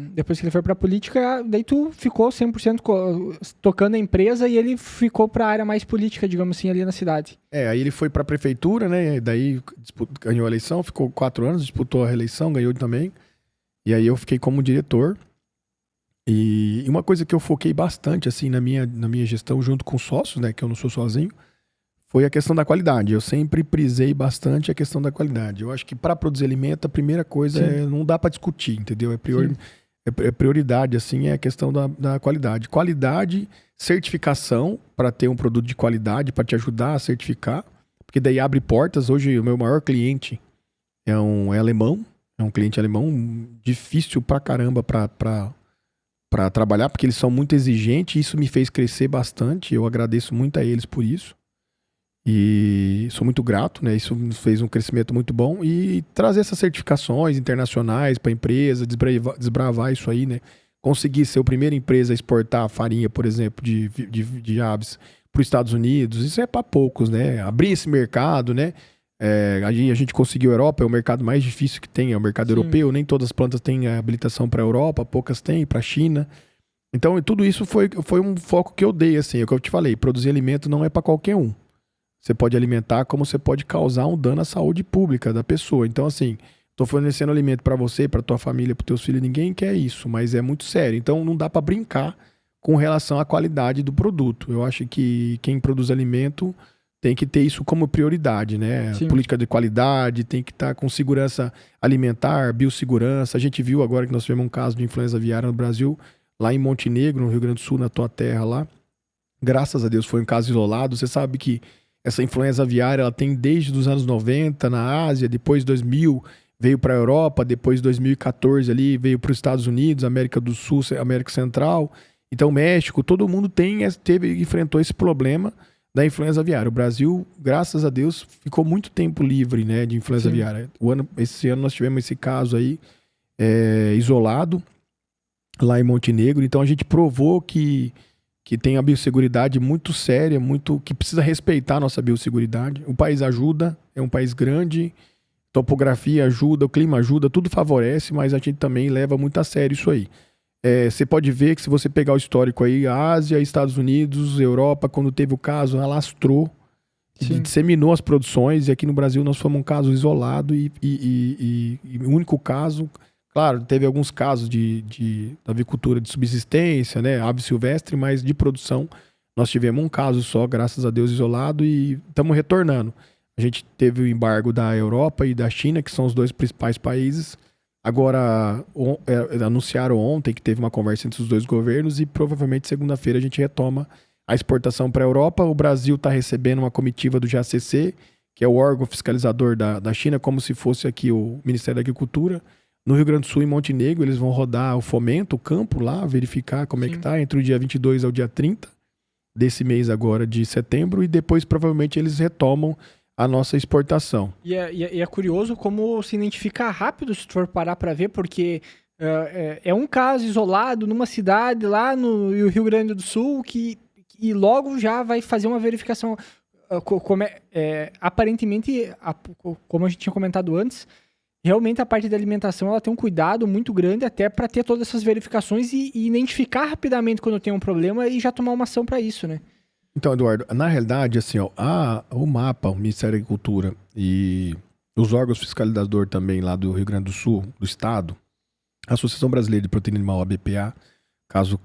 política, daí tu ficou 100% tocando a empresa e ele ficou para a área mais política, digamos assim, ali na cidade. Aí ele foi para a prefeitura, né? Daí ganhou a eleição, ficou 4 anos, disputou a reeleição, ganhou também. E aí eu fiquei como diretor. E uma coisa que eu foquei bastante assim na minha gestão junto com sócios, né, que eu não sou sozinho, foi a questão da qualidade. Eu sempre prisei bastante a questão da qualidade. Eu acho que para produzir alimento, a primeira coisa não dá para discutir, entendeu? É prioridade, assim, é a questão da qualidade. Qualidade, certificação, para ter um produto de qualidade, para te ajudar a certificar, porque daí abre portas. Hoje, o meu maior cliente é alemão, é um cliente alemão difícil pra caramba para trabalhar, porque eles são muito exigentes, e isso me fez crescer bastante. Eu agradeço muito a eles por isso. E sou muito grato, né? Isso fez um crescimento muito bom. E trazer essas certificações internacionais para a empresa, desbravar isso aí, né? Conseguir ser a primeira empresa a exportar farinha, por exemplo, de aves para os Estados Unidos, isso é para poucos, né? Abrir esse mercado, né? A gente conseguiu a Europa, é o mercado mais difícil que tem, é o mercado europeu. Nem todas as plantas têm habilitação para a Europa, poucas têm, para a China. Então, tudo isso foi um foco que eu dei, assim, é o que eu te falei. Produzir alimento não é para qualquer um. Você pode alimentar como você pode causar um dano à saúde pública da pessoa. Então, assim, tô fornecendo alimento para você, para tua família, para teus filhos, ninguém quer isso, mas é muito sério. Então, não dá para brincar com relação à qualidade do produto. Eu acho que quem produz alimento tem que ter isso como prioridade, né? Sim. Política de qualidade, tem que estar com segurança alimentar, biossegurança. A gente viu agora que nós tivemos um caso de influenza aviária no Brasil, lá em Montenegro, no Rio Grande do Sul, na tua terra lá. Graças a Deus foi um caso isolado. Você sabe que essa influenza aviária, ela tem desde os anos 90 na Ásia, depois 2000 veio para a Europa, depois 2014 ali veio para os Estados Unidos, América do Sul, América Central. Então, México, todo mundo enfrentou esse problema da influenza aviária. O Brasil, graças a Deus, ficou muito tempo livre, né, de influenza aviária. Esse ano nós tivemos esse caso aí isolado lá em Montenegro. Então, a gente provou que tem a biosseguridade muito séria, que precisa respeitar a nossa biosseguridade. O país ajuda, é um país grande, topografia ajuda, o clima ajuda, tudo favorece, mas a gente também leva muito a sério isso aí. Você pode ver que se você pegar o histórico aí, a Ásia, Estados Unidos, Europa, quando teve o caso, alastrou, disseminou as produções, e aqui no Brasil nós fomos um caso isolado e o único caso, claro, teve alguns casos da avicultura de subsistência, né, ave silvestre, mas de produção nós tivemos um caso só, graças a Deus, isolado, e estamos retornando. A gente teve o embargo da Europa e da China, que são os dois principais países. Agora, anunciaram ontem que teve uma conversa entre os dois governos e provavelmente segunda-feira a gente retoma a exportação para a Europa. O Brasil está recebendo uma comitiva do GACC, que é o órgão fiscalizador da China, como se fosse aqui o Ministério da Agricultura. No Rio Grande do Sul e Montenegro, eles vão rodar o fomento, o campo lá, verificar como é que está entre o dia 22 ao dia 30 desse mês agora de setembro, e depois provavelmente eles retomam a nossa exportação. E é curioso como se identifica rápido, se tu for parar para ver, porque é um caso isolado numa cidade lá no Rio Grande do Sul e logo já vai fazer uma verificação. Aparentemente, como a gente tinha comentado antes, realmente a parte da alimentação ela tem um cuidado muito grande até para ter todas essas verificações e identificar rapidamente quando tem um problema e já tomar uma ação para isso, né? Então, Eduardo, na realidade, assim, ó, o MAPA, o Ministério da Agricultura e os órgãos fiscalizadores também lá do Rio Grande do Sul, do Estado, a Associação Brasileira de Proteína Animal, a BPA, caso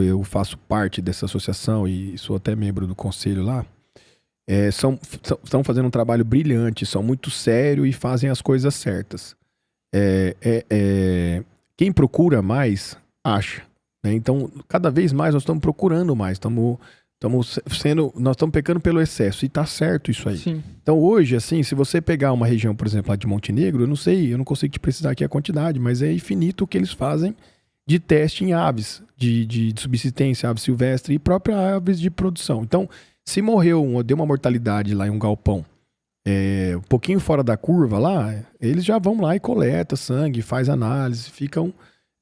eu faço parte dessa associação e sou até membro do conselho lá, estão fazendo um trabalho brilhante, são muito sérios e fazem as coisas certas. Quem procura mais, acha. Né? Então, cada vez mais nós estamos procurando mais, nós estamos pecando pelo excesso, e tá certo isso aí. Sim. Então hoje, assim, se você pegar uma região, por exemplo, lá de Montenegro, eu não consigo te precisar aqui a quantidade, mas é infinito o que eles fazem de teste em aves, de subsistência, ave silvestre e próprias aves de produção. Então, se deu uma mortalidade lá em um galpão, um pouquinho fora da curva lá, eles já vão lá e coletam sangue, faz análise, ficam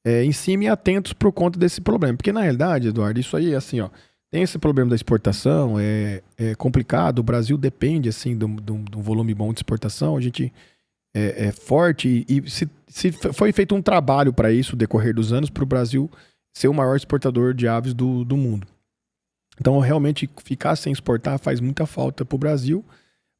em cima e atentos por conta desse problema. Porque na realidade, Eduardo, isso aí é assim, ó, tem esse problema da exportação, é complicado, o Brasil depende, assim, de um volume bom de exportação, a gente é forte e se foi feito um trabalho para isso, no decorrer dos anos, para o Brasil ser o maior exportador de aves do mundo. Então, realmente, ficar sem exportar faz muita falta para o Brasil,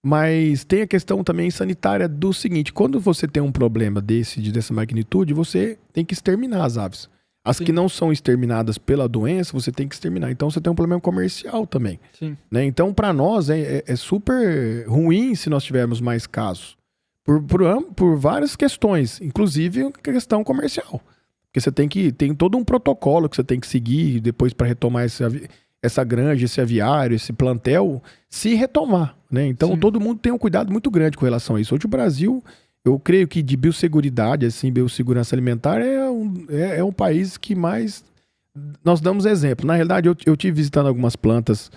mas tem a questão também sanitária do seguinte, quando você tem um problema dessa magnitude, você tem que exterminar as aves. As Sim. que não são exterminadas pela doença, você tem que exterminar. Então, você tem um problema comercial também. Sim. Né? Então, para nós, é super ruim se nós tivermos mais casos. Por várias questões, inclusive a questão comercial. Porque você tem todo um protocolo que você tem que seguir depois para retomar essa granja, esse aviário, esse plantel, se retomar. Né? Então, Sim. todo mundo tem um cuidado muito grande com relação a isso. Hoje, o Brasil... Eu creio que de biosseguridade, assim, biossegurança alimentar é um país que mais nós damos exemplo. Na realidade, eu tive visitando algumas plantas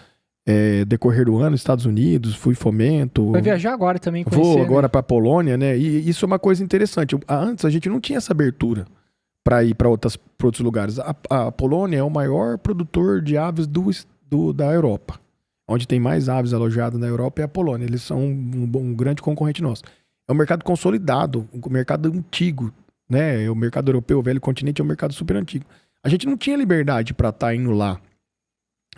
decorrer do ano, Estados Unidos, fui fomento. Vai viajar agora também, Vou agora para a Polônia, né? E isso é uma coisa interessante. Antes a gente não tinha essa abertura para ir para outros lugares. A Polônia é o maior produtor de aves da Europa. Onde tem mais aves alojadas na Europa é a Polônia. Eles são um grande concorrente nosso. É um mercado consolidado, um mercado antigo, né? O mercado europeu, o velho continente, é um mercado super antigo. A gente não tinha liberdade para estar indo lá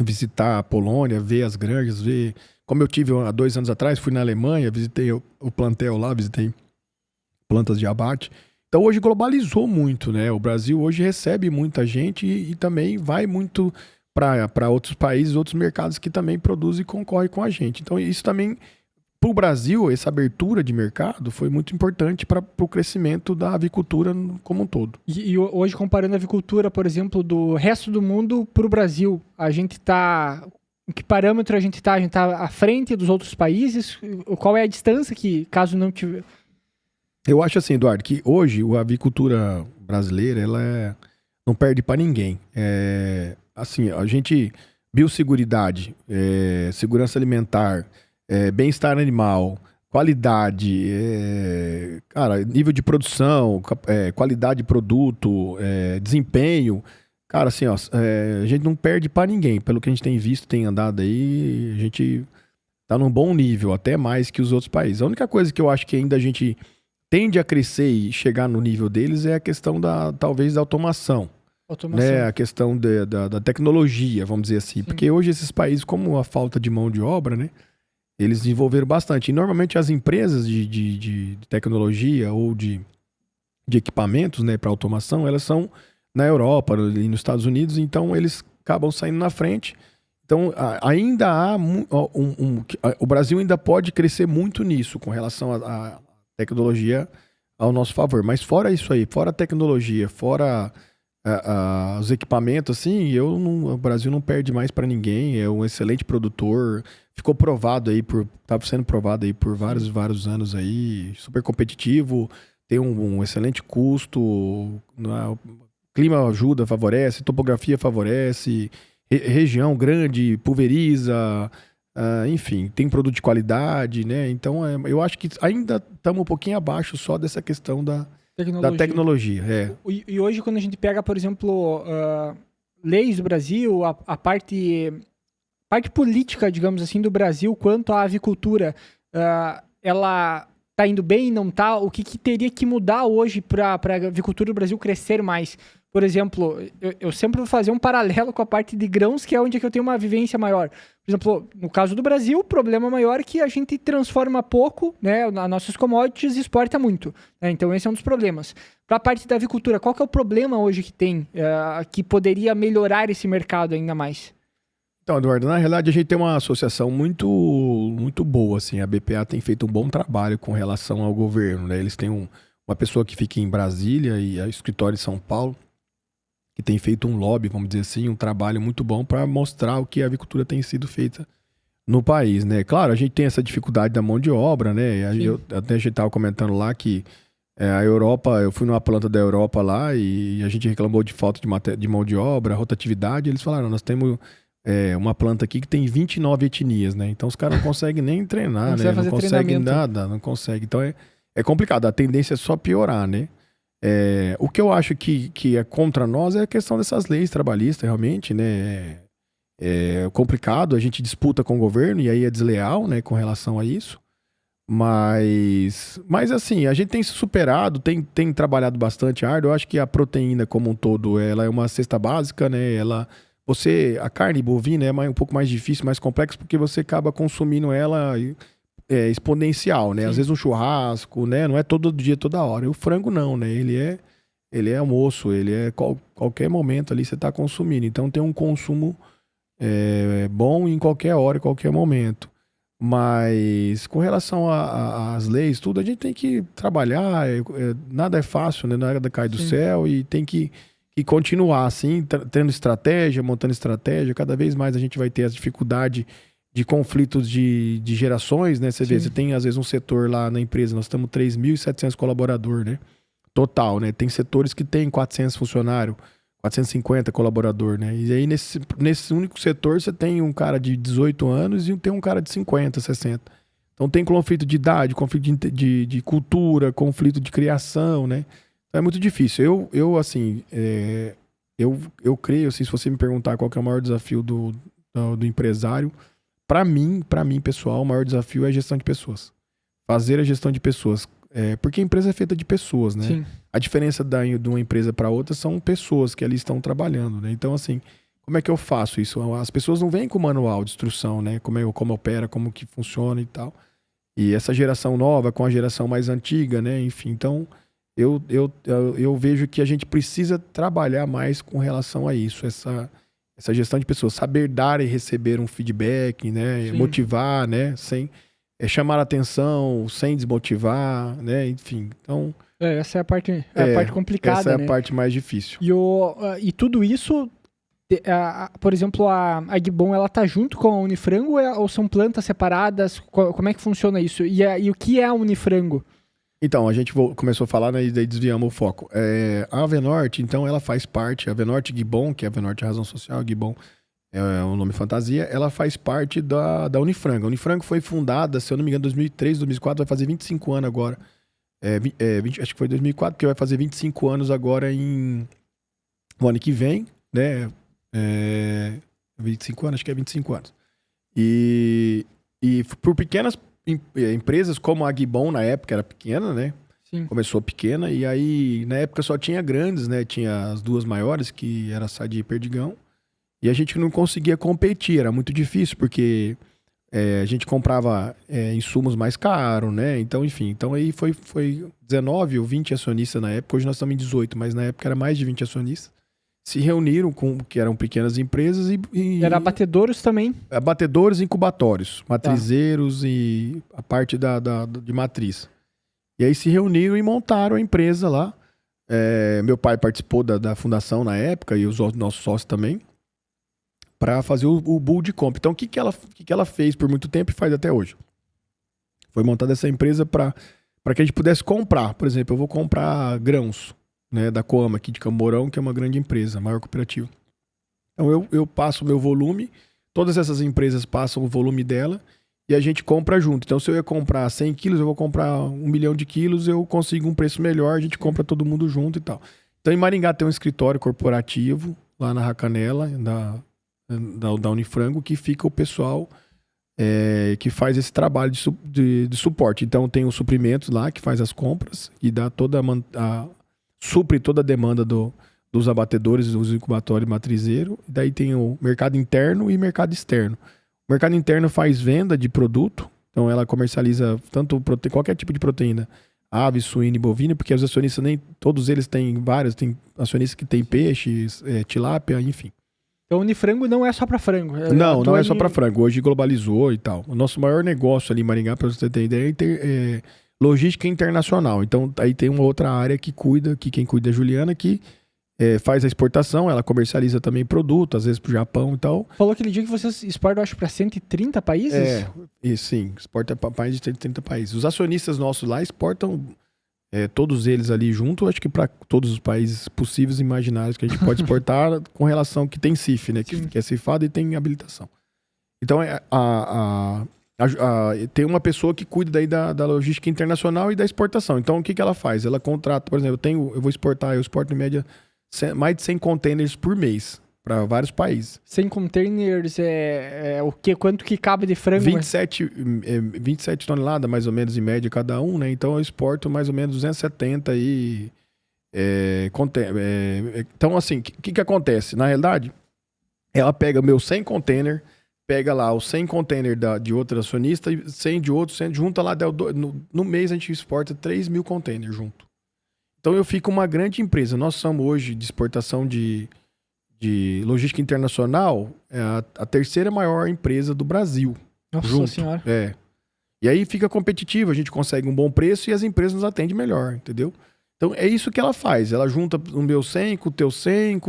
visitar a Polônia, ver as granjas, ver... Como eu tive há 2 anos atrás, fui na Alemanha, visitei o plantel lá, visitei plantas de abate. Então hoje globalizou muito, né? O Brasil hoje recebe muita gente e também vai muito para outros países, outros mercados que também produzem e concorrem com a gente. Então isso também... Para o Brasil, essa abertura de mercado foi muito importante para o crescimento da avicultura como um todo. E hoje, comparando a avicultura, por exemplo, do resto do mundo para o Brasil, a gente está... Em que parâmetro a gente está? A gente está à frente dos outros países? Qual é a distância que, caso não tiver... Eu acho assim, Eduardo, que hoje a avicultura brasileira, ela não perde para ninguém. Assim, a gente... Biosseguridade, segurança alimentar... bem-estar animal, qualidade, cara, nível de produção, qualidade de produto, desempenho. Cara, assim, ó, a gente não perde para ninguém. Pelo que a gente tem visto, tem andado aí, a gente tá num bom nível, até mais que os outros países. A única coisa que eu acho que ainda a gente tende a crescer e chegar no nível deles é a questão talvez da automação. Né? A questão da tecnologia, vamos dizer assim. Sim. Porque hoje esses países, como a falta de mão de obra, né? Eles desenvolveram bastante. E normalmente as empresas de tecnologia ou de equipamentos, né, para automação, elas são na Europa e nos Estados Unidos, então eles acabam saindo na frente. Então ainda há o Brasil ainda pode crescer muito nisso com relação à tecnologia ao nosso favor. Mas fora isso aí, fora a tecnologia, fora os equipamentos, assim, o Brasil não perde mais para ninguém, é um excelente produtor, ficou provado aí, tá sendo provado aí por vários anos aí, super competitivo, tem um excelente custo, o clima ajuda, favorece, topografia favorece, região grande, pulveriza, enfim, tem produto de qualidade, né? Então, eu acho que ainda estamos um pouquinho abaixo só dessa questão da tecnologia. E hoje, quando a gente pega, por exemplo, leis do Brasil, a parte política, digamos assim, do Brasil quanto à avicultura, ela tá indo bem, não tá? O que teria que mudar hoje para a avicultura do Brasil crescer mais? Por exemplo, eu sempre vou fazer um paralelo com a parte de grãos, que é onde eu tenho uma vivência maior. Por exemplo, no caso do Brasil, o problema maior é que a gente transforma pouco, né, as nossas commodities e exporta muito. Né? Então, esse é um dos problemas. Para a parte da avicultura, qual que é o problema hoje que tem, que poderia melhorar esse mercado ainda mais? Então, Eduardo, na realidade a gente tem uma associação muito, muito boa, assim, a BPA tem feito um bom trabalho com relação ao governo, né? Eles têm uma pessoa que fica em Brasília e a escritório em São Paulo, que tem feito um lobby, vamos dizer assim, um trabalho muito bom para mostrar o que a avicultura tem sido feita no país, né? Claro, a gente tem essa dificuldade da mão de obra, né? Até a gente estava comentando lá que a Europa, eu fui numa planta da Europa lá e a gente reclamou de falta de mão de obra, rotatividade, eles falaram, nós temos uma planta aqui que tem 29 etnias, né? Então os caras não conseguem nem treinar, né? Não conseguem nada, não conseguem. Então é complicado, a tendência é só piorar, né? O que eu acho que é contra nós é a questão dessas leis trabalhistas, realmente, né? É complicado, a gente disputa com o governo e aí é desleal, né, com relação a isso. Mas assim, a gente tem se superado, tem trabalhado bastante árduo. Eu acho que a proteína como um todo, ela é uma cesta básica, né? A carne bovina é um pouco mais difícil, mais complexo, porque você acaba consumindo ela exponencial, né? Sim. Às vezes um churrasco, né? Não é todo dia, toda hora. E o frango não, né? Ele é almoço, ele é qualquer momento ali você está consumindo. Então tem um consumo bom em qualquer hora, em qualquer momento. Mas com relação às leis, tudo, a gente tem que trabalhar, nada é fácil, né? Nada cai do céu e tem que continuar assim, tendo estratégia, montando estratégia. Cada vez mais a gente vai ter as dificuldades de conflitos de gerações, né? Você vê, você tem às vezes um setor lá na empresa, nós estamos 3.700 colaboradores, né? Total, né? Tem setores que tem 400 funcionários, 450 colaboradores, né? E aí nesse único setor você tem um cara de 18 anos e tem um cara de 50, 60. Então tem conflito de idade, conflito de cultura, conflito de criação, né? Então é muito difícil. Eu creio, assim, se você me perguntar qual que é o maior desafio do empresário, para mim, pessoal, o maior desafio é a gestão de pessoas. Fazer a gestão de pessoas. Porque a empresa é feita de pessoas, né? Sim. A diferença de uma empresa para outra são pessoas que ali estão trabalhando, né? Então, assim, como é que eu faço isso? As pessoas não vêm com manual de instrução, né? Como opera, como que funciona e tal. E essa geração nova com a geração mais antiga, né? Enfim, então eu vejo que a gente precisa trabalhar mais com relação a isso, essa gestão de pessoas, saber dar e receber um feedback, né? Sim. Motivar, né? Sem chamar a atenção, sem desmotivar, né? Enfim, então... essa é a parte complicada, essa é a parte mais difícil. E tudo isso, por exemplo, a Agbon, ela tá junto com a Unifrango ou são plantas separadas? Como é que funciona isso? E o que é a Unifrango? Então, a gente começou a falar, né, e daí desviamos o foco. A Avenorte, então, ela faz parte, a Avenorte Gibbon, que é a Avenorte Razão Social, Gibbon é o nome fantasia, ela faz parte da Unifrango. A Unifrango foi fundada, se eu não me engano, em 2003, 2004, vai fazer 25 anos agora. Acho que foi 2004, porque vai fazer 25 anos agora no ano que vem, né? 25 anos, acho que é 25 anos. E E por pequenas empresas, como a Agbon na época era pequena, né? Sim. Começou pequena, e aí na época só tinha grandes, né? Tinha as duas maiores, que era a Sadia e Perdigão. E a gente não conseguia competir, era muito difícil, porque a gente comprava insumos mais caros, né? Então, enfim, então aí foi 19 ou 20 acionistas na época, hoje nós estamos em 18, mas na época era mais de 20 acionistas. Se reuniram que eram pequenas empresas e Era abatedouros também? Abatedores e incubatórios, matrizeiros e a parte de matriz. E aí se reuniram e montaram a empresa lá. Meu pai participou da fundação na época e os nossos sócios também, para fazer o bull de compra. Então, o que ela fez por muito tempo e faz até hoje? Foi montada essa empresa para que a gente pudesse comprar. Por exemplo, eu vou comprar grãos, né, da Coama aqui de Camborão, que é uma grande empresa, a maior cooperativa. Então, eu passo o meu volume, todas essas empresas passam o volume dela e a gente compra junto. Então, se eu ia comprar 100 quilos, eu vou comprar 1 milhão de quilos, eu consigo um preço melhor, a gente compra todo mundo junto e tal. Então, em Maringá tem um escritório corporativo, lá na Racanela, da Unifrango, que fica o pessoal que faz esse trabalho de suporte. Então, tem o suprimento lá, que faz as compras e dá supre toda a demanda dos abatedores, dos incubatórios matrizeiros. Daí tem o mercado interno e mercado externo. O mercado interno faz venda de produto, então ela comercializa tanto qualquer tipo de proteína, ave, suína e bovina, porque os acionistas, nem todos eles têm vários, tem acionistas que têm peixes, tilápia, enfim. Então, Unifrango não é só para frango. Não é só para frango. Hoje globalizou e tal. O nosso maior negócio ali em Maringá, para você ter ideia, é logística internacional. Então, aí tem uma outra área que quem cuida é a Juliana, que faz a exportação, ela comercializa também produto, às vezes pro Japão e tal. Falou aquele dia que vocês exportam, acho, para 130 países? Sim, exporta para mais de 130 países. Os acionistas nossos lá exportam todos eles ali junto, acho que para todos os países possíveis e imaginários que a gente pode exportar com relação que tem CIF, né? Que é cifrado e tem habilitação. Então, tem uma pessoa que cuida daí da logística internacional e da exportação. Então, o que ela faz? Ela contrata, por exemplo, eu vou exportar, eu exporto em média mais de 100 containers por mês para vários países. 100 containers o quê? Quanto que cabe de frango? 27 toneladas, mais ou menos, em média, cada um, né? Então, eu exporto mais ou menos 270 e... então, assim, o que acontece? Na realidade, ela pega meu 100 container, pega lá os 100 container de outro acionista e 100 de outro, 100, junta lá, no mês a gente exporta 3 mil containers junto. Então, eu fico uma grande empresa. Nós somos hoje de exportação de logística internacional, a terceira maior empresa do Brasil. Nossa Senhora. E aí fica competitivo, a gente consegue um bom preço e as empresas nos atendem melhor, entendeu? Então é isso que ela faz, ela junta o meu 100 com o teu 100,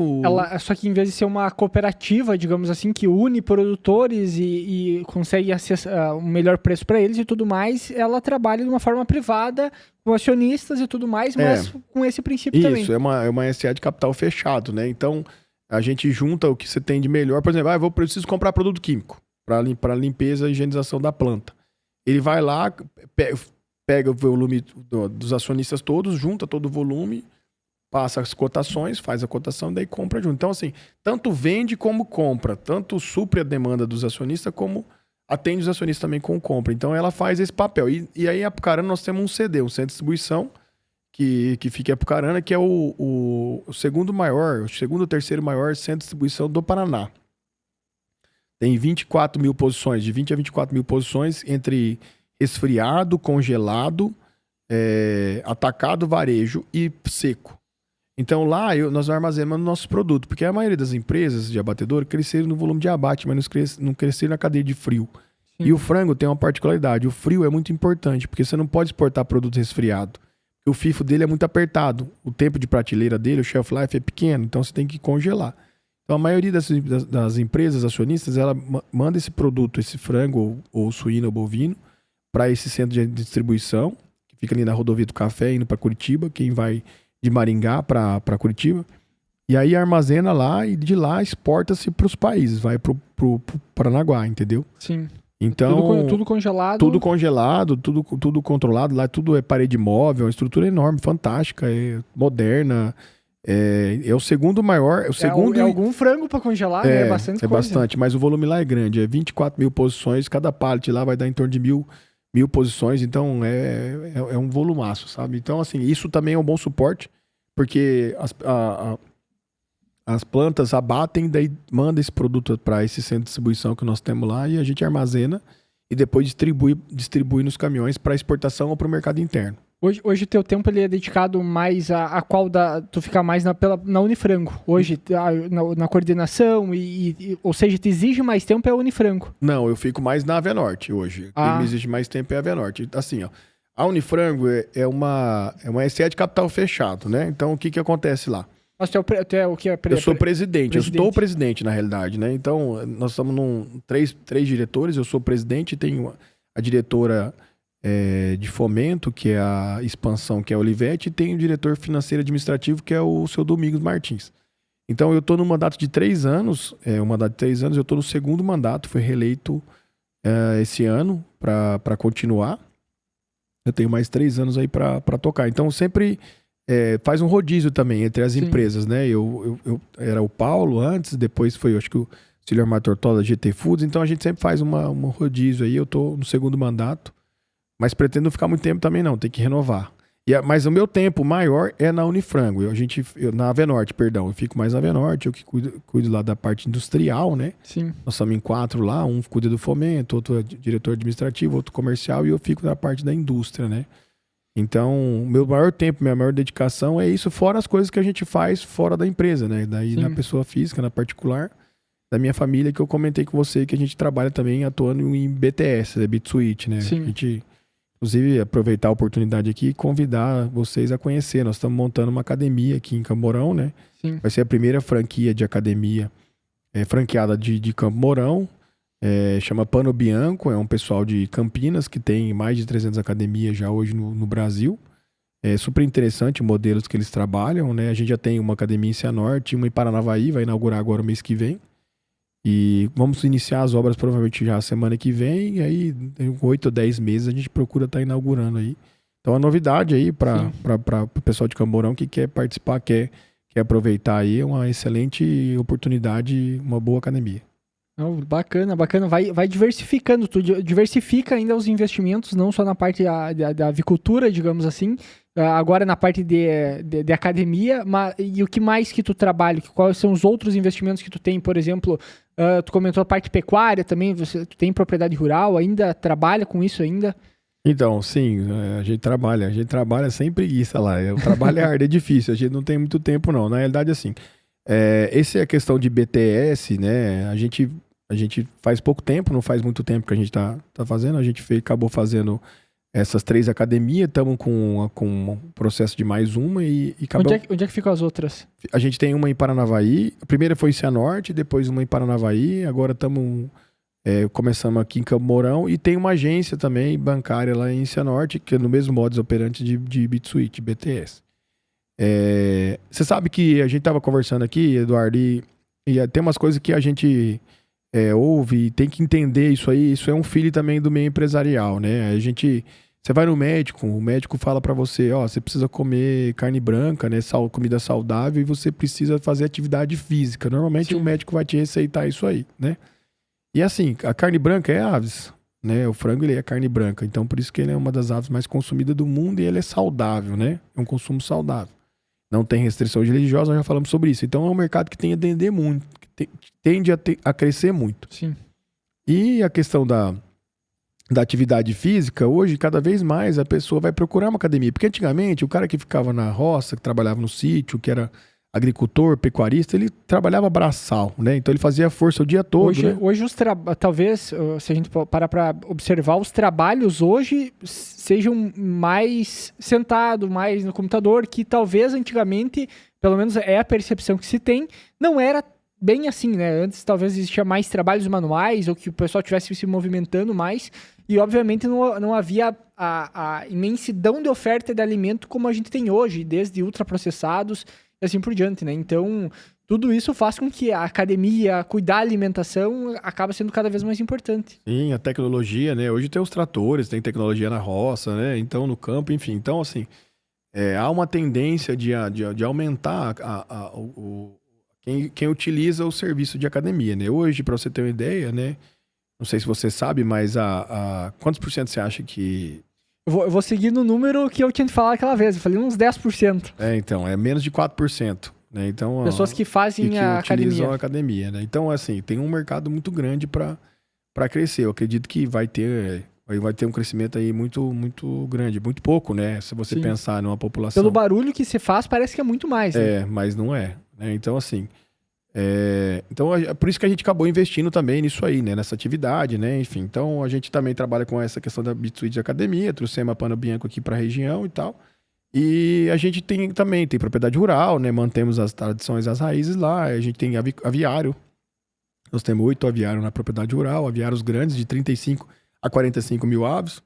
Só que em vez de ser uma cooperativa, digamos assim, que une produtores e consegue acessar um melhor preço para eles e tudo mais, ela trabalha de uma forma privada, com acionistas e tudo mais, mas com esse princípio também. Isso, é uma SA de capital fechado, né? Então a gente junta o que você tem de melhor. Por exemplo, eu preciso comprar produto químico para limpeza e higienização da planta. Ele vai lá, pega o volume dos acionistas todos, junta todo o volume, passa as cotações, faz a cotação, daí compra junto. Então, assim, tanto vende como compra, tanto supre a demanda dos acionistas, como atende os acionistas também com compra. Então, ela faz esse papel. E aí, em Apucarana, nós temos um CD, um centro de distribuição, que fica em Apucarana, que é o segundo ou terceiro maior centro de distribuição do Paraná. Tem 24 mil posições, de 20 a 24 mil posições, entre resfriado, congelado, atacado, varejo e seco. Então lá nós armazenamos nossos produtos, porque a maioria das empresas de abatedor cresceram no volume de abate, mas não cresceram na cadeia de frio. Sim. E o frango tem uma particularidade, o frio é muito importante, porque você não pode exportar produto resfriado. O FIFO dele é muito apertado, o tempo de prateleira dele, o shelf life é pequeno, então você tem que congelar. Então a maioria das empresas acionistas, ela manda esse produto, esse frango ou suíno ou bovino, para esse centro de distribuição, que fica ali na rodovia do Café, indo para Curitiba, quem vai de Maringá para Curitiba, e aí armazena lá e de lá exporta-se para os países, vai pro Paranaguá, entendeu? Sim. Então, tudo congelado. Tudo congelado, tudo controlado, lá tudo é parede móvel, uma estrutura enorme, fantástica, moderna, É o segundo maior. É o segundo. É algum frango para congelar, né? É bastante coisa. Bastante, mas o volume lá é grande. É 24 mil posições. Cada pallet lá vai dar em torno de mil posições. Então é um volumaço, sabe? Então, assim, isso também é um bom suporte, porque as plantas abatem, daí manda esse produto para esse centro de distribuição que nós temos lá e a gente armazena e depois distribui nos caminhões para exportação ou para o mercado interno. Hoje o teu tempo ele é dedicado mais a qual tu fica mais na Unifrango. Hoje, na coordenação, ou seja, te exige mais tempo é a Unifrango. Não, eu fico mais na Avenorte hoje. Quem me exige mais tempo é a Avenorte. Assim, ó, a Unifrango é uma SE de capital fechado, né? Então, o que acontece lá? Mas tu é o que? Eu sou presidente, eu estou presidente, na realidade, né? Então, nós estamos três diretores, eu sou presidente, tenho a diretora de fomento, que é a expansão, que é a Olivete, e tem o diretor financeiro administrativo, que é o seu Domingos Martins. Então, eu estou no mandato de 3 anos, eu estou no segundo mandato, fui reeleito esse ano para continuar. Eu tenho mais 3 anos aí para tocar. Então, sempre faz um rodízio também entre as empresas, né? Eu era o Paulo antes, depois foi, acho que o Silvio Tortola, GT Foods, então a gente sempre faz um rodízio aí, eu estou no segundo mandato. Mas pretendo não ficar muito tempo também não, tem que renovar. Mas o meu tempo maior é na Unifrango. Na Avenorte, perdão. Eu fico mais na Avenorte, eu que cuido lá da parte industrial, né? Sim. Nós somos em 4 lá, um cuida do fomento, outro é diretor administrativo, outro comercial, e eu fico na parte da indústria, né? Então, meu maior tempo, minha maior dedicação é isso, fora as coisas que a gente faz fora da empresa, né? Daí na pessoa física, na particular, da minha família, que eu comentei com você, que a gente trabalha também atuando em BTS, BitSuite, né? Sim. A gente... Inclusive, aproveitar a oportunidade aqui e convidar vocês a conhecer. Nós estamos montando uma academia aqui em Campo Mourão, né? Sim. Vai ser a primeira franquia de academia franqueada de Campo Mourão. Chama Pano Bianco, é um pessoal de Campinas que tem mais de 300 academias já hoje no Brasil. É super interessante os modelos que eles trabalham, né? A gente já tem uma academia em Cianorte, uma em Paranavaí, vai inaugurar agora o mês que vem. E vamos iniciar as obras provavelmente já a semana que vem, e aí em 8 ou 10 meses a gente procura estar inaugurando aí. Então a novidade aí para o pessoal de Campo Mourão que quer participar, quer aproveitar aí, é uma excelente oportunidade, uma boa academia. Bacana. Vai diversificando, tu diversifica ainda os investimentos, não só na parte da avicultura, digamos assim, agora na parte de academia, e o que mais que tu trabalha? Quais são os outros investimentos que tu tem? Por exemplo, tu comentou a parte pecuária também, tu tem propriedade rural, ainda trabalha com isso ainda? Então, sim, a gente trabalha sem preguiça lá, o trabalho é árduo, é difícil, a gente não tem muito tempo não, na realidade assim, essa é a questão de BTS, né, a gente faz pouco tempo, não faz muito tempo que a gente tá fazendo, a gente acabou fazendo essas 3 academias, estamos com um processo de mais uma e acabou... Onde é que ficam as outras? A gente tem uma em Paranavaí, a primeira foi em Cianorte, depois uma em Paranavaí, agora começamos aqui em Campo Mourão, e tem uma agência também bancária lá em Cianorte, que é no mesmo modus operandi de BitSuite, BTS. Você sabe que a gente estava conversando aqui, Eduardo, e tem umas coisas que a gente... ouve e tem que entender isso aí, isso é um filho também do meio empresarial, né? Você vai no médico, o médico fala pra você, você precisa comer carne branca, né? Comida saudável, e você precisa fazer atividade física. Normalmente o médico vai te receitar isso aí, né? E assim, a carne branca é aves, né? O frango, ele é carne branca, então por isso que ele é uma das aves mais consumidas do mundo e ele é saudável, né? É um consumo saudável. Não tem restrição religiosa, nós já falamos sobre isso. Então é um mercado que tem a atender muito, tende a crescer muito. Sim. E a questão da atividade física, hoje, cada vez mais a pessoa vai procurar uma academia. Porque antigamente, o cara que ficava na roça, que trabalhava no sítio, que era agricultor, pecuarista, ele trabalhava braçal, né? Então ele fazia força o dia todo. Hoje talvez, se a gente parar para observar, os trabalhos hoje sejam mais sentado, mais no computador, que talvez antigamente, pelo menos é a percepção que se tem, não era bem assim, né? Antes talvez existia mais trabalhos manuais, ou que o pessoal estivesse se movimentando mais, e obviamente não havia a imensidão de oferta de alimento como a gente tem hoje, desde ultraprocessados e assim por diante, né? Então, tudo isso faz com que a academia, cuidar da alimentação, acaba sendo cada vez mais importante. Sim, a tecnologia, né? Hoje tem os tratores, tem tecnologia na roça, né? Então, no campo, enfim. Então, assim, há uma tendência de aumentar quem utiliza o serviço de academia, né? Hoje, para você ter uma ideia, né? Não sei se você sabe, mas quantos por cento você acha que... Eu vou seguir no número que eu tinha te falado aquela vez. Eu falei uns 10%. Então, é menos de 4%. Né? Então, pessoas que fazem a utilizam a academia. Né? Então, assim, tem um mercado muito grande para crescer. Eu acredito que vai ter um crescimento aí muito, muito grande. Muito pouco, né? Se você pensar numa população. Pelo barulho que você faz, parece que é muito mais. Né? Mas não é. Né? Então, assim... Então, é por isso que a gente acabou investindo também nisso aí, né? Nessa atividade, né? Enfim, então a gente também trabalha com essa questão da Bitsuite de academia, trouxemos a Pano Bianco aqui para a região e tal. E a gente também tem propriedade rural, né? Mantemos as tradições, as raízes lá. A gente tem aviário. Nós temos 8 aviários na propriedade rural, aviários grandes de 35 a 45 mil aves.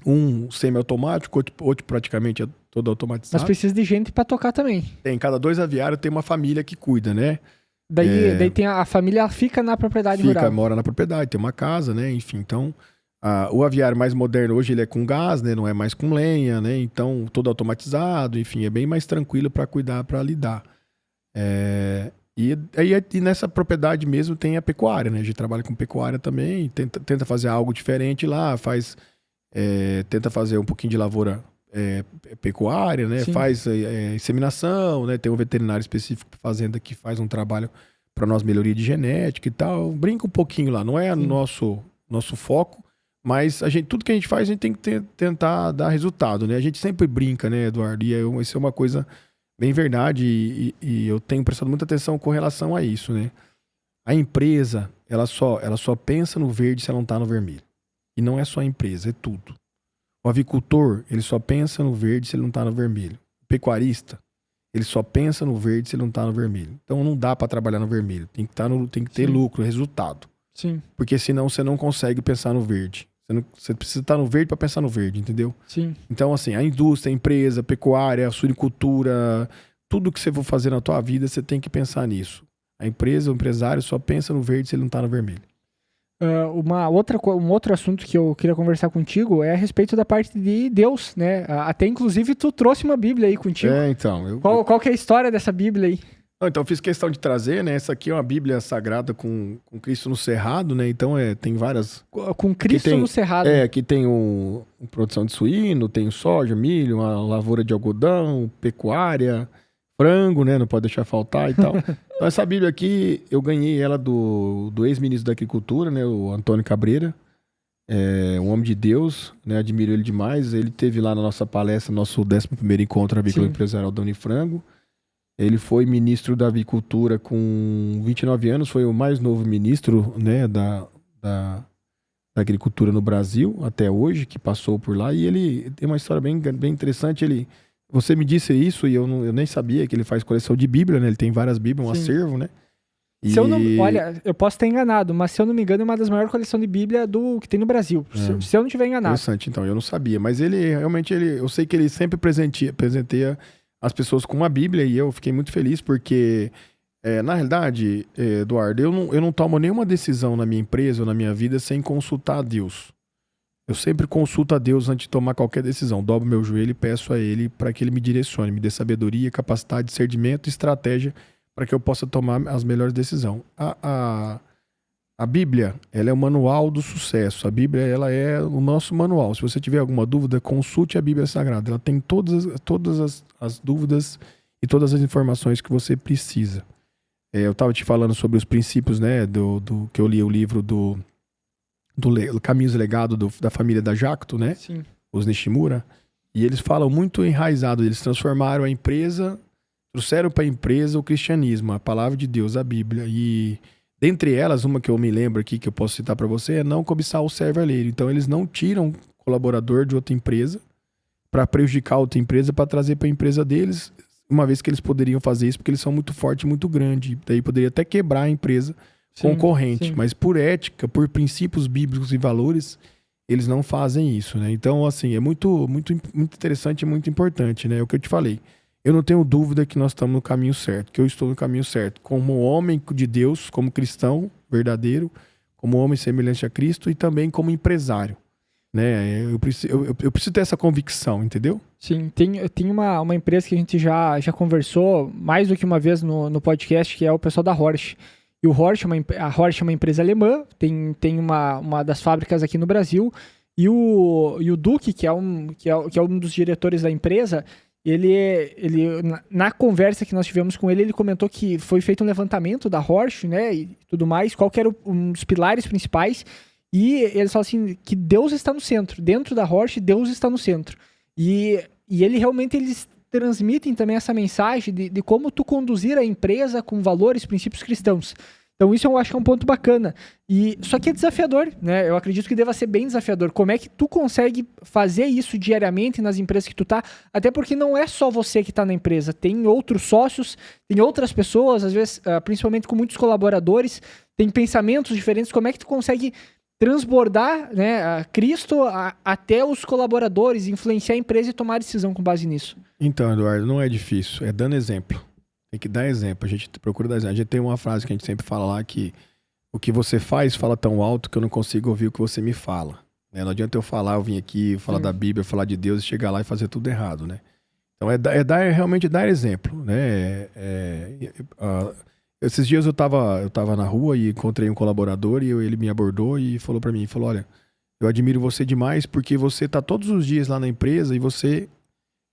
Um semi-automático, outro praticamente é todo automatizado. Mas precisa de gente para tocar também. Tem, cada 2 aviários tem uma família que cuida, né? Daí tem a família fica na propriedade rural. Mora na propriedade, tem uma casa, né? Enfim, então... o aviário mais moderno hoje ele é com gás, né? Não é mais com lenha, né? Então, todo automatizado, enfim, é bem mais tranquilo para cuidar, para lidar. E nessa propriedade mesmo tem a pecuária, né? A gente trabalha com pecuária também, tenta fazer algo diferente lá, tenta fazer um pouquinho de lavoura pecuária, né? Sim. Faz inseminação, né? Tem um veterinário específico para fazenda que faz um trabalho para nós, melhoria de genética e tal. Brinca um pouquinho lá, não é nosso foco, mas tudo que a gente faz, a gente tem que tentar dar resultado, né? A gente sempre brinca, né, Eduardo? E isso é uma coisa bem verdade e eu tenho prestado muita atenção com relação a isso, né? A empresa, ela só pensa no verde se ela não está no vermelho. E não é só a empresa, é tudo. O avicultor, ele só pensa no verde se ele não está no vermelho. O pecuarista, ele só pensa no verde se ele não está no vermelho. Então não dá para trabalhar no vermelho. Tem que ter lucro, resultado. Sim. Porque senão você não consegue pensar no verde. Você precisa estar no verde para pensar no verde, entendeu? Sim. Então, assim, a indústria, a empresa, a pecuária, a suinicultura, tudo que você for fazer na tua vida, você tem que pensar nisso. A empresa, o empresário só pensa no verde se ele não está no vermelho. Um outro assunto que eu queria conversar contigo é a respeito da parte de Deus, né? Até inclusive tu trouxe uma Bíblia aí contigo. Então. Qual que é a história dessa Bíblia aí? Então eu fiz questão de trazer, né? Essa aqui é uma Bíblia sagrada com Cristo no Cerrado, né? Então tem várias... Com Cristo no Cerrado. Aqui tem produção de suíno, tem soja, milho, uma lavoura de algodão, pecuária, frango, né? Não pode deixar faltar e tal. Então essa Bíblia aqui, eu ganhei ela do ex-ministro da Agricultura, né? O Antônio Cabreira. Um homem de Deus, né? Admiro ele demais. Ele teve lá na nossa palestra, nosso 11º encontro avícola empresarial da Unifrango. Ele foi ministro da Avicultura com 29 anos, foi o mais novo ministro, né, da Agricultura no Brasil até hoje, que passou por lá. E ele tem uma história bem, bem interessante. Você me disse isso e eu nem sabia que ele faz coleção de Bíblia, né? Ele tem várias Bíblias, um acervo, né? Olha, eu posso estar enganado, mas se eu não me engano é uma das maiores coleções de Bíblia que tem no Brasil. Se eu não estiver enganado. Interessante, então, eu não sabia. Mas eu sei que ele sempre presenteia as pessoas com uma Bíblia e eu fiquei muito feliz porque, na realidade, Eduardo, eu não tomo nenhuma decisão na minha empresa ou na minha vida sem consultar a Deus. Eu sempre consulto a Deus antes de tomar qualquer decisão. Dobro meu joelho e peço a Ele para que Ele me direcione, me dê sabedoria, capacidade, discernimento e estratégia para que eu possa tomar as melhores decisões. A Bíblia, ela é o manual do sucesso. A Bíblia, ela é o nosso manual. Se você tiver alguma dúvida, consulte a Bíblia Sagrada. Ela tem todas as dúvidas e todas as informações que você precisa. Eu estava te falando sobre os princípios, né, que eu li o livro do Caminhos Legado da família da Jacto, né? Sim. Os Nishimura. E eles falam muito enraizado. Eles transformaram a empresa, trouxeram para a empresa o cristianismo, a palavra de Deus, a Bíblia. E dentre elas, uma que eu me lembro aqui, que eu posso citar para você, é não cobiçar o servo alheio. Então, eles não tiram colaborador de outra empresa para prejudicar outra empresa, para trazer para a empresa deles, uma vez que eles poderiam fazer isso, porque eles são muito fortes, muito grandes. Daí poderia até quebrar a empresa concorrente. Sim. Mas por ética, por princípios bíblicos e valores, eles não fazem isso, né? Então, assim, é muito, muito, muito interessante e muito importante, né? É o que eu te falei. Eu não tenho dúvida que nós estamos no caminho certo, que eu estou no caminho certo. Como homem de Deus, como cristão verdadeiro, como homem semelhante a Cristo e também como empresário. né? Eu preciso ter essa convicção, entendeu? Sim, tem uma empresa que a gente já conversou mais do que uma vez no podcast, que é o pessoal da Horsch. E o Horsch, a Horsch é uma empresa alemã, tem uma das fábricas aqui no Brasil, e o Duque, que é um dos diretores da empresa, na conversa que nós tivemos com ele comentou que foi feito um levantamento da Horsch, né, e tudo mais, qual que era um dos pilares principais, e eles falam assim, que Deus está no centro. Dentro da Horsch, Deus está no centro. E eles transmitem também essa mensagem de como tu conduzir a empresa com valores, princípios cristãos. Então isso eu acho que é um ponto bacana. Só que é desafiador, né? Eu acredito que deva ser bem desafiador. Como é que tu consegue fazer isso diariamente nas empresas que tu tá? Até porque não é só você que tá na empresa. Tem outros sócios, tem outras pessoas, às vezes, principalmente com muitos colaboradores, tem pensamentos diferentes. Como é que tu consegue transbordar, né, a Cristo até os colaboradores, influenciar a empresa e tomar decisão com base nisso? Então, Eduardo, não é difícil, é dando exemplo. Tem que dar exemplo, a gente procura dar exemplo. A gente tem uma frase que a gente sempre fala lá, que o que você faz fala tão alto que eu não consigo ouvir o que você me fala. Né? Não adianta eu vim aqui, falar da Bíblia, falar de Deus e chegar lá e fazer tudo errado, né? Então realmente dar exemplo, né? Esses dias eu tava na rua e encontrei um colaborador e ele me abordou e falou pra mim, olha, eu admiro você demais porque você tá todos os dias lá na empresa e você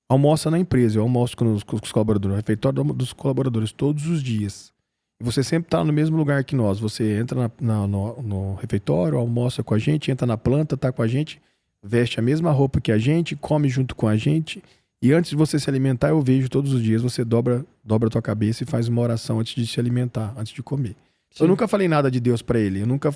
almoça na empresa. Eu almoço com os colaboradores, no refeitório dos colaboradores todos os dias. E você sempre tá no mesmo lugar que nós. Você entra no refeitório, almoça com a gente, entra na planta, tá com a gente, veste a mesma roupa que a gente, come junto com a gente. E antes de você se alimentar, eu vejo todos os dias, você dobra a tua cabeça e faz uma oração antes de se alimentar, antes de comer. Sim. Eu nunca falei nada de Deus pra ele, eu nunca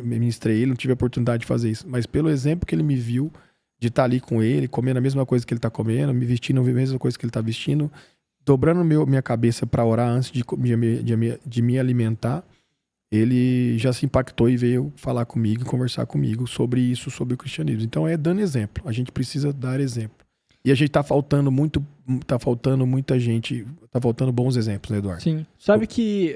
ministrei ele, não tive a oportunidade de fazer isso. Mas pelo exemplo que ele me viu, de estar ali com ele, comendo a mesma coisa que ele tá comendo, me vestindo a mesma coisa que ele tá vestindo, dobrando minha cabeça pra orar antes de me alimentar, ele já se impactou e veio falar comigo, conversar comigo sobre isso, sobre o cristianismo. Então é dando exemplo, a gente precisa dar exemplo. E a gente tá faltando muita gente, tá faltando bons exemplos, né, Eduardo? Sim. Sabe que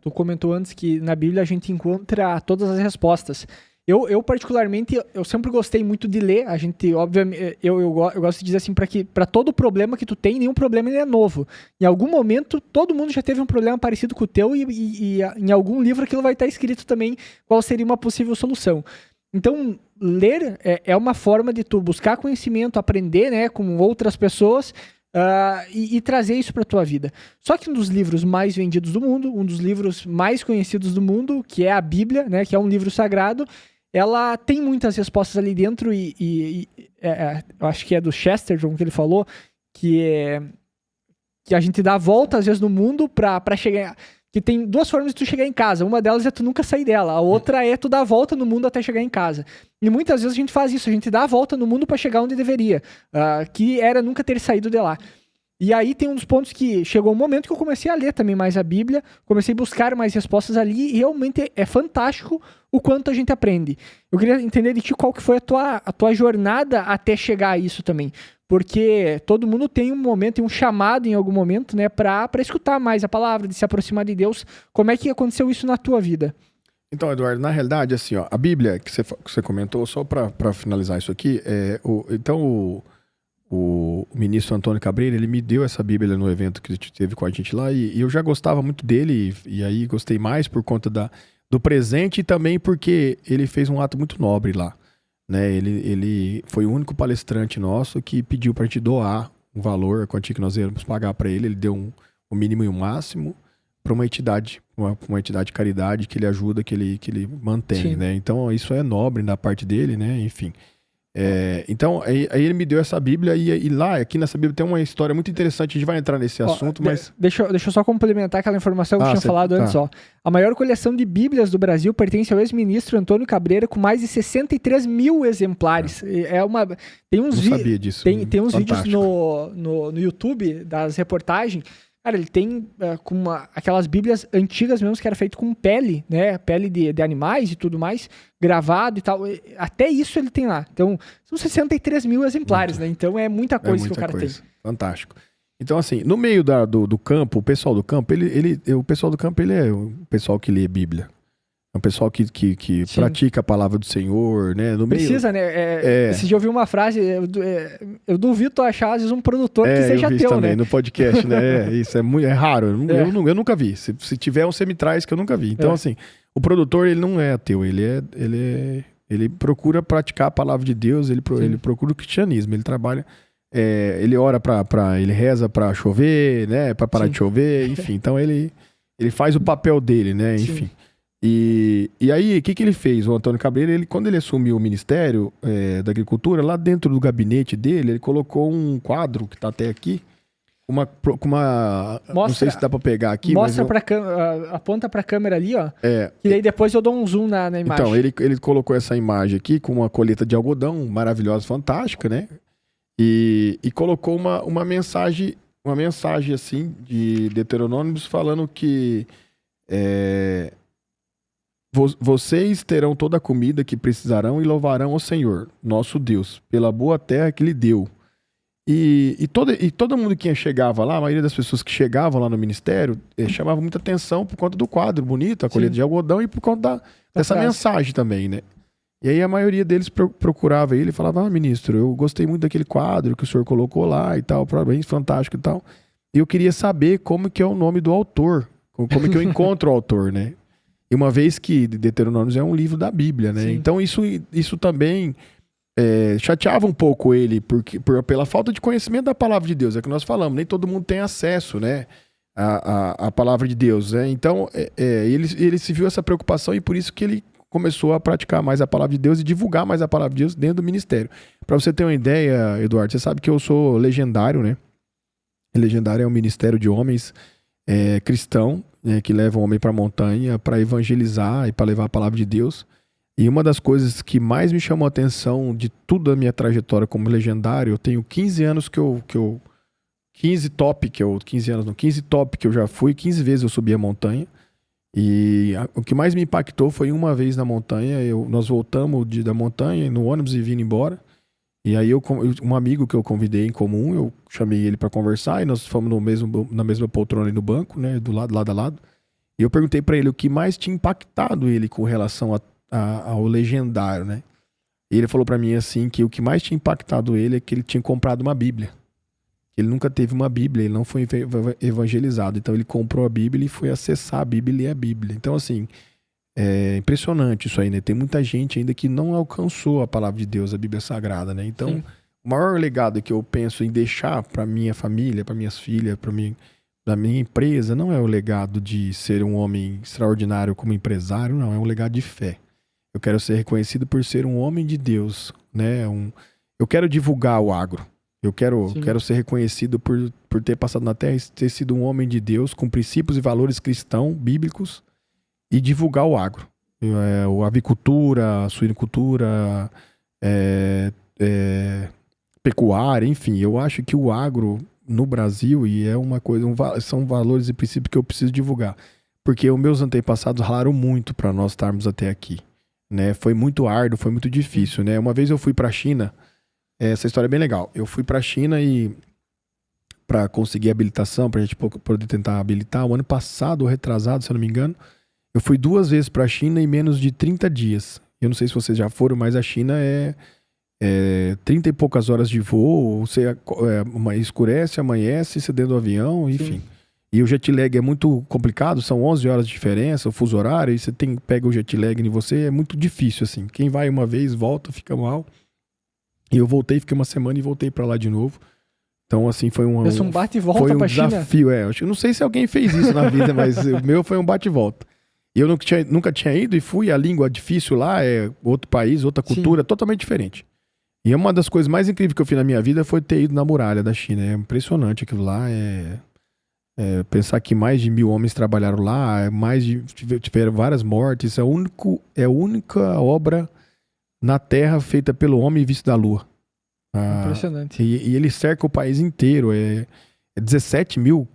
tu comentou antes que na Bíblia a gente encontra todas as respostas. Eu particularmente, eu sempre gostei muito de ler. A gente, obviamente, eu gosto de dizer assim, para todo problema que tu tem, nenhum problema ele é novo. Em algum momento, todo mundo já teve um problema parecido com o teu e em algum livro aquilo vai estar escrito também qual seria uma possível solução. Então, ler é uma forma de tu buscar conhecimento, aprender, né, com outras pessoas e trazer isso para tua vida. Só que um dos livros mais vendidos do mundo, um dos livros mais conhecidos do mundo, que é a Bíblia, né, que é um livro sagrado, ela tem muitas respostas ali dentro eu acho que é do Chesterton que ele falou, que a gente dá a volta às vezes no mundo para chegar... Que tem duas formas de tu chegar em casa. Uma delas é tu nunca sair dela. A outra é tu dar a volta no mundo até chegar em casa. E muitas vezes a gente faz isso. A gente dá a volta no mundo para chegar onde deveria. Que era nunca ter saído de lá. E aí tem um dos pontos que chegou um momento que eu comecei a ler também mais a Bíblia. Comecei a buscar mais respostas ali. E realmente é fantástico o quanto a gente aprende. Eu queria entender de ti qual que foi a tua jornada até chegar a isso também. Porque todo mundo tem um momento, tem um chamado em algum momento, né, para escutar mais a palavra, de se aproximar de Deus. Como é que aconteceu isso na tua vida? Então, Eduardo, na realidade, assim, ó, a Bíblia que você comentou, só para finalizar isso aqui, o ministro Antônio Cabreira, ele me deu essa Bíblia no evento que teve com a gente lá, e eu já gostava muito dele, e aí gostei mais por conta do presente e também porque ele fez um ato muito nobre lá. Né, ele foi o único palestrante nosso que pediu para a gente doar um valor, a quantia que nós íamos pagar para ele. Ele deu um mínimo e um máximo para uma entidade de caridade que ele ajuda, que ele mantém. Né? Então isso é nobre da parte dele, né? Enfim. Então aí ele me deu essa Bíblia e lá, aqui nessa Bíblia tem uma história muito interessante. A gente vai entrar nesse assunto, mas... Deixa eu só complementar aquela informação que eu tinha falado antes. Ó. A maior coleção de Bíblias do Brasil pertence ao ex-ministro Antônio Cabreira, com mais de 63 mil exemplares. Tem uns vídeos. Sabia disso. Tem uns vídeos no YouTube das reportagens. Cara, ele tem aquelas Bíblias antigas mesmo, que era feito com pele, né? Pele de animais e tudo mais, gravado e tal. Até isso ele tem lá. Então, são 63 mil exemplares, né? Então é muita coisa que o cara tem. Fantástico. Então, assim, no meio do campo, o pessoal do campo, o pessoal do campo, ele é o pessoal que lê Bíblia. É um pessoal que Sim. pratica a palavra do Senhor, né? No Precisa, meio... né? Esse dia eu ouvi uma frase, eu duvido tu achar, às vezes, um produtor que seja eu vi teu, isso também né? no podcast, né? Isso é raro. É. Eu nunca vi. Se tiver um, você me traz que eu nunca vi. Então, É. assim, o produtor, ele não é ateu. Ele procura praticar a palavra de Deus, ele procura o cristianismo. Ele trabalha... ele ora ele reza pra chover, né? Pra parar Sim. de chover, enfim. Então, ele faz o papel dele, né? Enfim. Sim. E aí, o que ele fez? O Antônio Cabreira, quando ele assumiu o Ministério da Agricultura, lá dentro do gabinete dele, ele colocou um quadro que tá até aqui, não sei se dá pra pegar aqui, mostra aponta pra câmera ali, ó. Que aí depois eu dou um zoom na imagem. Então, ele colocou essa imagem aqui com uma colheita de algodão maravilhosa, fantástica, né? E colocou uma mensagem assim de Deuteronômios falando que vocês terão toda a comida que precisarão e louvarão ao Senhor, nosso Deus, pela boa terra que lhe deu. E todo mundo que chegava lá, a maioria das pessoas que chegavam lá no ministério, chamava muita atenção por conta do quadro bonito, a colheita de algodão, e por conta dessa mensagem também, né? E aí a maioria deles procurava ele e falava: ministro, eu gostei muito daquele quadro que o senhor colocou lá e tal, parabéns, fantástico e tal. E eu queria saber como que é o nome do autor, como que eu encontro o autor, né? E uma vez que Deuteronômios é um livro da Bíblia, né? Sim. Então isso também chateava um pouco ele, pela falta de conhecimento da palavra de Deus. É que nós falamos, nem todo mundo tem acesso, né? A palavra de Deus, né? Então ele se viu essa preocupação e por isso que ele começou a praticar mais a palavra de Deus e divulgar mais a palavra de Deus dentro do ministério. Para você ter uma ideia, Eduardo, você sabe que eu sou legendário, né? Legendário é um ministério de homens cristão, que leva o homem para a montanha para evangelizar e para levar a palavra de Deus. E uma das coisas que mais me chamou a atenção de toda a minha trajetória como legendário, eu tenho 15 anos 15 top que eu já fui, 15 vezes eu subi a montanha. E o que mais me impactou foi uma vez na montanha, nós voltamos da montanha no ônibus e vindo embora. E aí um amigo que eu convidei em comum, eu chamei ele para conversar e nós fomos na mesma poltrona aí no banco, né, lado a lado. E eu perguntei para ele o que mais tinha impactado ele com relação ao legendário, né? E ele falou para mim assim que o que mais tinha impactado ele é que ele tinha comprado uma Bíblia. Ele nunca teve uma Bíblia, ele não foi evangelizado. Então ele comprou a Bíblia e foi acessar a Bíblia e ler a Bíblia. Então assim, é impressionante isso aí, né? Tem muita gente ainda que não alcançou a palavra de Deus, a Bíblia Sagrada, né? Então, sim, o maior legado que eu penso em deixar para minha família, para minhas filhas, da minha empresa, não é o legado de ser um homem extraordinário como empresário, não. É um legado de fé. Eu quero ser reconhecido por ser um homem de Deus, né? Eu quero divulgar o agro. Eu quero ser reconhecido por ter passado na terra e ter sido um homem de Deus com princípios e valores cristãos, bíblicos, e divulgar o agro. A avicultura, a suinocultura, pecuária, enfim. Eu acho que o agro no Brasil são valores e princípios que eu preciso divulgar. Porque os meus antepassados ralaram muito para nós estarmos até aqui, né? Foi muito árduo, foi muito difícil, né? Uma vez eu fui para a China, essa história é bem legal. Eu fui para a China e para conseguir habilitação, para a gente poder tentar habilitar, o ano passado, ou retrasado, se eu não me engano, eu fui 2 vezes para a China em menos de 30 dias. Eu não sei se vocês já foram, mas a China é 30 e poucas horas de voo, você escurece, amanhece, você dentro do avião, enfim. Sim. E o jet lag é muito complicado, são 11 horas de diferença, o fuso horário, e você pega o jet lag em você, é muito difícil, assim. Quem vai uma vez, volta, fica mal. E eu voltei, fiquei uma semana e voltei pra lá de novo. Então, assim, foi um bate e volta pra desafio, China. Eu não sei se alguém fez isso na vida, mas o meu foi um bate e volta. E eu nunca tinha ido e fui, a língua difícil lá, é outro país, outra cultura, sim, totalmente diferente. E uma das coisas mais incríveis que eu fiz na minha vida foi ter ido na muralha da China. É impressionante aquilo lá, pensar que mais de 1000 homens trabalharam lá, tiveram várias mortes, é a única obra na Terra feita pelo homem visto da Lua. Impressionante. E ele cerca o país inteiro. É 17 mil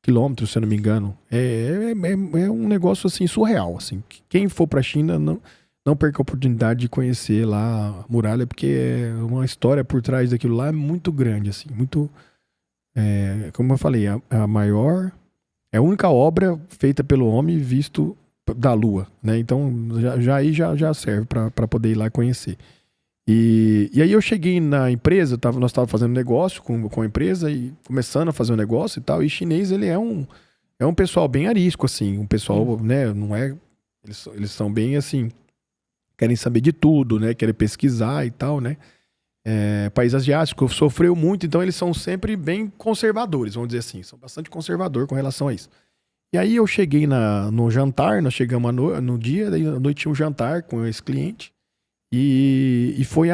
quilômetros, se eu não me engano. É um negócio assim surreal. Assim. Quem for para a China não perca a oportunidade de conhecer lá a muralha, porque é uma história por trás daquilo lá muito grande. Assim, muito, como eu falei, a maior. É a única obra feita pelo homem visto da Lua, né? Então, já serve para poder ir lá e conhecer. E aí eu cheguei na empresa, nós estávamos fazendo negócio com a empresa e começando a fazer um negócio e tal, e chinês, ele é um pessoal bem arisco, assim, um pessoal, né, não é... Eles são bem, assim, querem saber de tudo, né, querem pesquisar e tal, né. País asiático sofreu muito, então eles são sempre bem conservadores, vamos dizer assim, são bastante conservadores com relação a isso. E aí eu cheguei no jantar, nós chegamos no dia, daí à noite tinha um jantar com esse cliente, e foi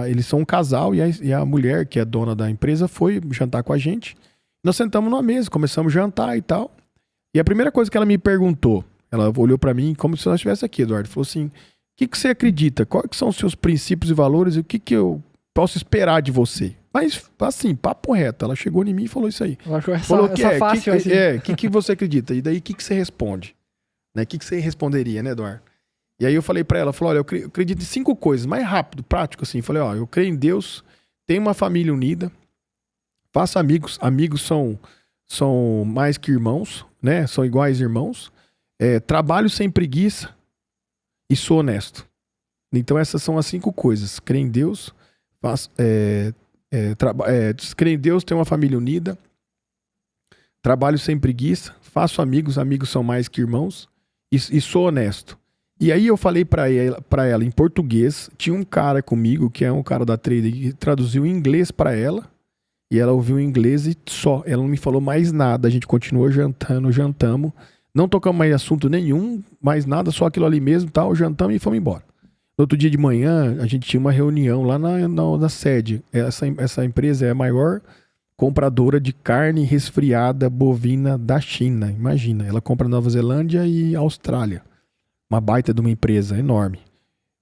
eles são um casal, e a mulher, que é dona da empresa, foi jantar com a gente. Nós sentamos numa mesa, começamos a jantar e tal. E a primeira coisa que ela me perguntou, ela olhou pra mim como se nós estivesse aqui, Eduardo, falou assim: o que você acredita? Quais são os seus princípios e valores e o que eu posso esperar de você? Mas, assim, papo reto, ela chegou em mim e falou isso aí. Eu acho Falou que fácil, assim. que você acredita? E daí, o que você responde? Né? O que você responderia, né, Eduardo? E aí eu falei pra ela, olha, eu acredito em 5 coisas, mais rápido, prático, assim. Falei, ó, eu creio em Deus, tenho uma família unida, faço amigos, amigos são mais que irmãos, né? São iguais irmãos. Trabalho sem preguiça e sou honesto. Então essas são as 5 coisas. Creio em Deus, creio em Deus, tenho uma família unida, trabalho sem preguiça, faço amigos, amigos são mais que irmãos e sou honesto. E aí eu falei pra ela em português, tinha um cara comigo, que é um cara da Trader, que traduziu em inglês pra ela, e ela ouviu em inglês e só, ela não me falou mais nada, a gente continuou jantamos, não tocamos mais assunto nenhum, mais nada, só aquilo ali mesmo, tal, jantamos e fomos embora. No outro dia de manhã, a gente tinha uma reunião lá na sede. Essa empresa é a maior compradora de carne resfriada bovina da China, imagina, ela compra Nova Zelândia e Austrália. Uma baita de uma empresa enorme.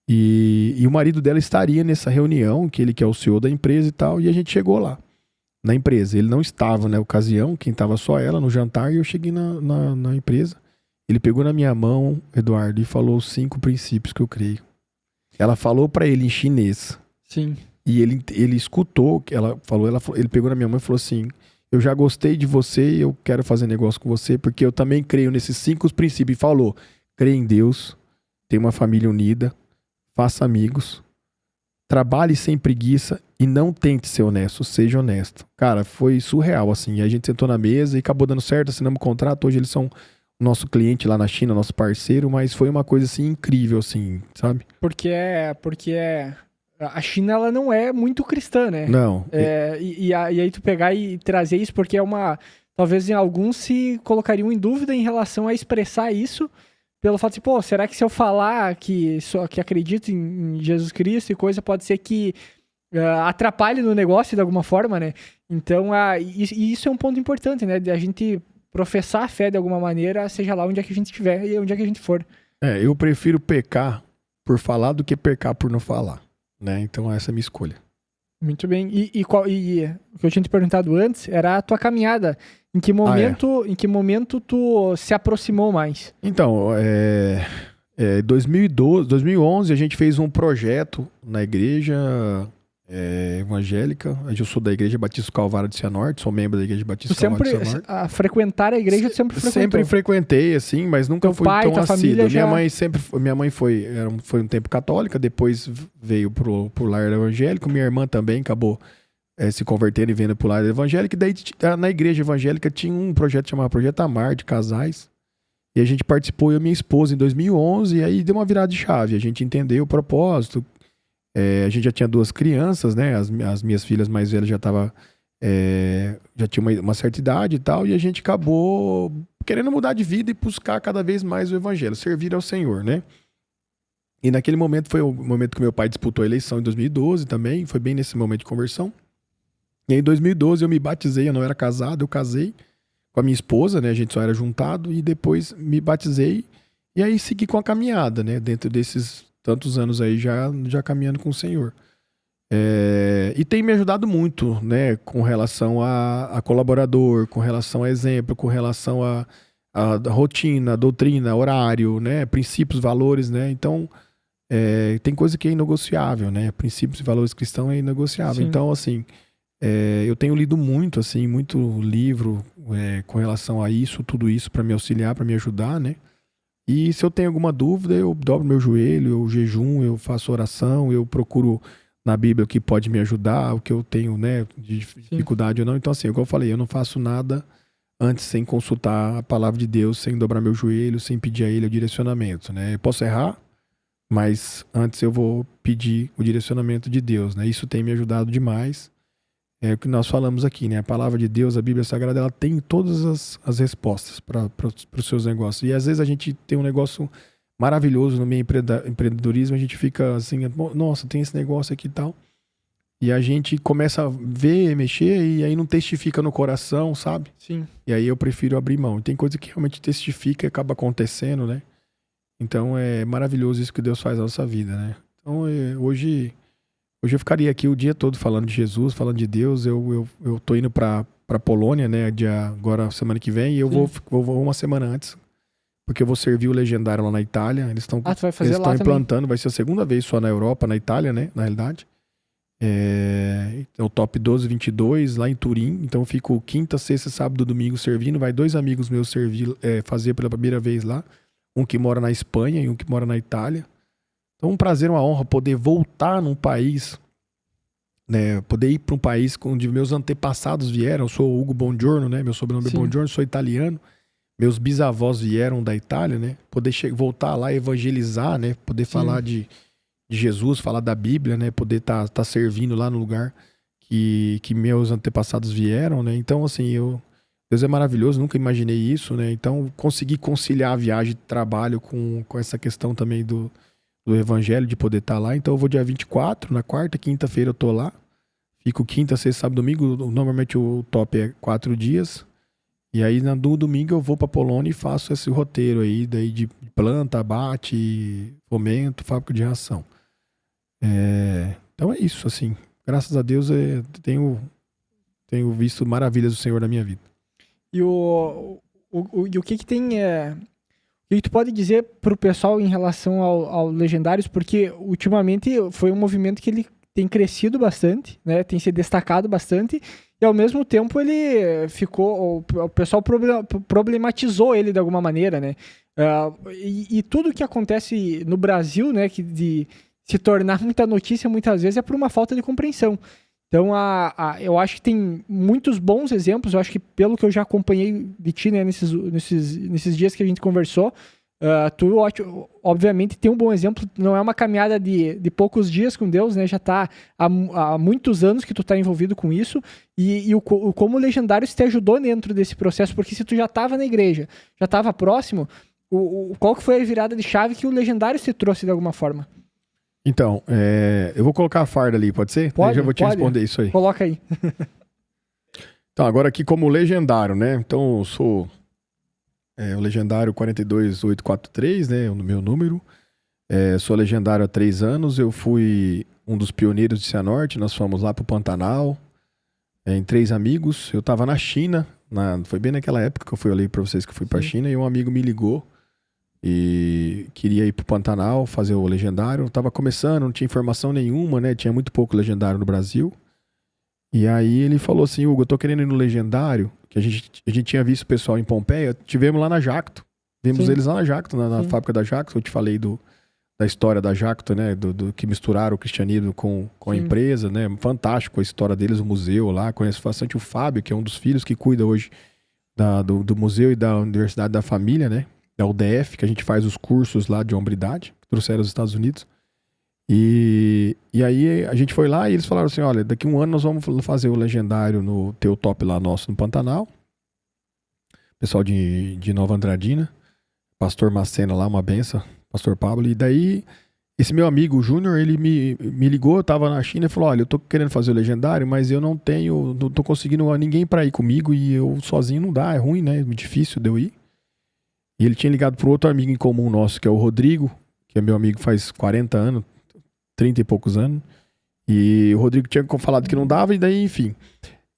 E o marido dela estaria nessa reunião, que ele que é o CEO da empresa e tal, e a gente chegou lá, na empresa. Ele não estava na ocasião, quem estava só ela no jantar, e eu cheguei na empresa. Ele pegou na minha mão, Eduardo, e falou os 5 princípios que eu creio. Ela falou pra ele em chinês. Sim. E ele escutou, ele pegou na minha mão e falou assim: eu já gostei de você e eu quero fazer negócio com você, porque eu também creio nesses 5 princípios. E falou: creia em Deus, tenha uma família unida, faça amigos, trabalhe sem preguiça e não tente ser honesto, seja honesto. Cara, foi surreal, assim. E a gente sentou na mesa e acabou dando certo, assinamos um contrato. Hoje eles são o nosso cliente lá na China, nosso parceiro, mas foi uma coisa, assim, incrível, assim, sabe? Porque a China, ela não é muito cristã, né? Não. E aí tu pegar e trazer isso, porque talvez em alguns se colocariam em dúvida em relação a expressar isso, pelo fato de, pô, será que se eu falar que acredito em Jesus Cristo e coisa, pode ser que atrapalhe no negócio de alguma forma, né? Então, e isso é um ponto importante, né? De a gente professar a fé de alguma maneira, seja lá onde é que a gente estiver e onde é que a gente for. Eu prefiro pecar por falar do que pecar por não falar, né? Então essa é a minha escolha. Muito bem. E o que eu tinha te perguntado antes era a tua caminhada. Em que momento tu se aproximou mais? Então, 2011 a gente fez um projeto na igreja evangélica. Eu sou da Igreja Batista Calvário de Cianorte, sou membro da Igreja Batista Calvário de Cianorte. A frequentar a igreja tu sempre frequentou? Sempre frequentei, assim, mas nunca fui tão assíduo. Minha mãe foi um tempo católica, depois veio pro lar evangélico, minha irmã também acabou se convertendo e vindo pro lar evangélico, e daí na igreja evangélica tinha um projeto chamado Projeto Amar, de casais, e a gente participou, eu e minha esposa, em 2011, e aí deu uma virada de chave, a gente entendeu o propósito. A gente já tinha 2 crianças, né? As minhas filhas mais velhas já tinham uma certa idade e tal, e a gente acabou querendo mudar de vida e buscar cada vez mais o evangelho, servir ao Senhor, né? E naquele momento foi o momento que meu pai disputou a eleição em 2012 também, foi bem nesse momento de conversão. E aí, em 2012 eu me batizei, eu não era casado, eu casei com a minha esposa, né? A gente só era juntado, e depois me batizei, e aí segui com a caminhada, né? Dentro desses tantos anos aí já caminhando com o Senhor. E tem me ajudado muito, né? Com relação a colaborador, com relação a exemplo, com relação a rotina, doutrina, horário, né? Princípios, valores, né? Então, tem coisa que é inegociável, né? Princípios e valores cristãos é inegociável. Sim. Então, assim, eu tenho lido muito, assim, muito livro com relação a isso, tudo isso, para me auxiliar, para me ajudar, né? E se eu tenho alguma dúvida, eu dobro meu joelho, eu jejum, eu faço oração, eu procuro na Bíblia o que pode me ajudar, o que eu tenho, né, de dificuldade ou não. Então, assim, igual eu falei, eu não faço nada antes sem consultar a palavra de Deus, sem dobrar meu joelho, sem pedir a Ele o direcionamento, né? Eu posso errar, mas antes eu vou pedir o direcionamento de Deus, né? Isso tem me ajudado demais. É o que nós falamos aqui, né? A palavra de Deus, a Bíblia Sagrada, ela tem todas as respostas para os seus negócios. E às vezes a gente tem um negócio maravilhoso no meio empreendedorismo, a gente fica assim, nossa, tem esse negócio aqui e tal. E a gente começa a ver, mexer, e aí não testifica no coração, sabe? Sim. E aí eu prefiro abrir mão. Tem coisa que realmente testifica e acaba acontecendo, né? Então é maravilhoso isso que Deus faz na nossa vida, né? Então hoje eu ficaria aqui o dia todo falando de Jesus, falando de Deus. Eu tô indo pra Polônia, né? Agora, semana que vem, e eu vou uma semana antes. Porque eu vou servir o Legendário lá na Itália. Eles estão implantando, vai ser a segunda vez só na Europa, na Itália, né? Na realidade. É o Top 12-22 lá em Turim. Então eu fico quinta, sexta, sábado, domingo servindo. Vai 2 amigos meus fazer pela primeira vez lá. Um que mora na Espanha e um que mora na Itália. Então um prazer, uma honra poder voltar num país, né? Poder ir para um país onde meus antepassados vieram. Eu sou Hugo Bongiorno, né? Meu sobrenome é Bongiorno, sou italiano. Meus bisavós vieram da Itália, né? Poder voltar lá e evangelizar, né? Poder falar de Jesus, falar da Bíblia, né? Poder tá servindo lá no lugar que meus antepassados vieram, né? Então, assim, Deus é maravilhoso, nunca imaginei isso, né? Então, consegui conciliar a viagem de trabalho com essa questão também do evangelho, de poder estar lá. Então, eu vou dia 24, na quarta, quinta-feira eu tô lá. Fico quinta, sexta, sábado, domingo. Normalmente o top é 4 dias. E aí, no domingo, eu vou pra Polônia e faço esse roteiro aí, daí de planta, abate, fomento, fábrica de ração. Então é isso, assim. Graças a Deus, tenho visto maravilhas do Senhor na minha vida. E o que tem... O que tu pode dizer pro pessoal em relação ao Legendários? Porque, ultimamente, foi um movimento que ele tem crescido bastante, né? Tem se destacado bastante. E, ao mesmo tempo, ele ficou... O pessoal problematizou ele de alguma maneira, né? E tudo que acontece no Brasil, né? De se tornar muita notícia, muitas vezes, é por uma falta de compreensão. Então, eu acho que tem muitos bons exemplos. Eu acho que, pelo que eu já acompanhei de ti, né, nesses dias que a gente conversou, tu, obviamente, tem um bom exemplo. Não é uma caminhada de poucos dias com Deus, né? Já tá há muitos anos que tu tá envolvido com isso. E como o Legendários te ajudou dentro desse processo, porque se tu já tava na igreja, já tava próximo, qual que foi a virada de chave que o Legendários te trouxe de alguma forma? Então, eu vou colocar a farda ali, pode ser? Pode, eu já vou te responder isso aí. Coloca aí. Então, agora aqui como legendário, né? Então, eu sou o legendário 42843, né? O meu número. Sou legendário há 3 anos. Eu fui um dos pioneiros de Cianorte. Nós fomos lá pro Pantanal, em 3 amigos. Eu tava na China, foi bem naquela época que eu falei pra vocês que eu fui pra China, e um amigo me ligou e queria ir pro Pantanal fazer o legendário. Eu tava começando, não tinha informação nenhuma, né? Tinha muito pouco legendário no Brasil. E aí ele falou assim: Hugo, eu tô querendo ir no legendário, que a gente tinha visto o pessoal em Pompeia, tivemos lá na Jacto. Vimos eles lá na Jacto, na fábrica da Jacto. Eu te falei da história da Jacto, né? Do que misturaram o cristianismo com a empresa, né? Fantástico a história deles, o museu lá. Conheço bastante o Fábio, que é um dos filhos que cuida hoje do museu e da Universidade da Família, né? Da UDF, que a gente faz os cursos lá de hombridade, que trouxeram aos Estados Unidos. E aí a gente foi lá e eles falaram assim: olha, daqui 1 ano nós vamos fazer o legendário no teu top lá nosso no Pantanal. Pessoal de Nova Andradina. Pastor Macena lá, uma benção. Pastor Pablo. E daí esse meu amigo, o Júnior, ele me ligou, eu tava na China e falou: olha, eu tô querendo fazer o legendário, mas eu não tô conseguindo ninguém pra ir comigo e eu sozinho não dá, é ruim, né? É difícil de eu ir. E ele tinha ligado pro outro amigo em comum nosso, que é o Rodrigo, que é meu amigo faz 40 anos, 30 e poucos anos. E o Rodrigo tinha falado que não dava, e daí, enfim.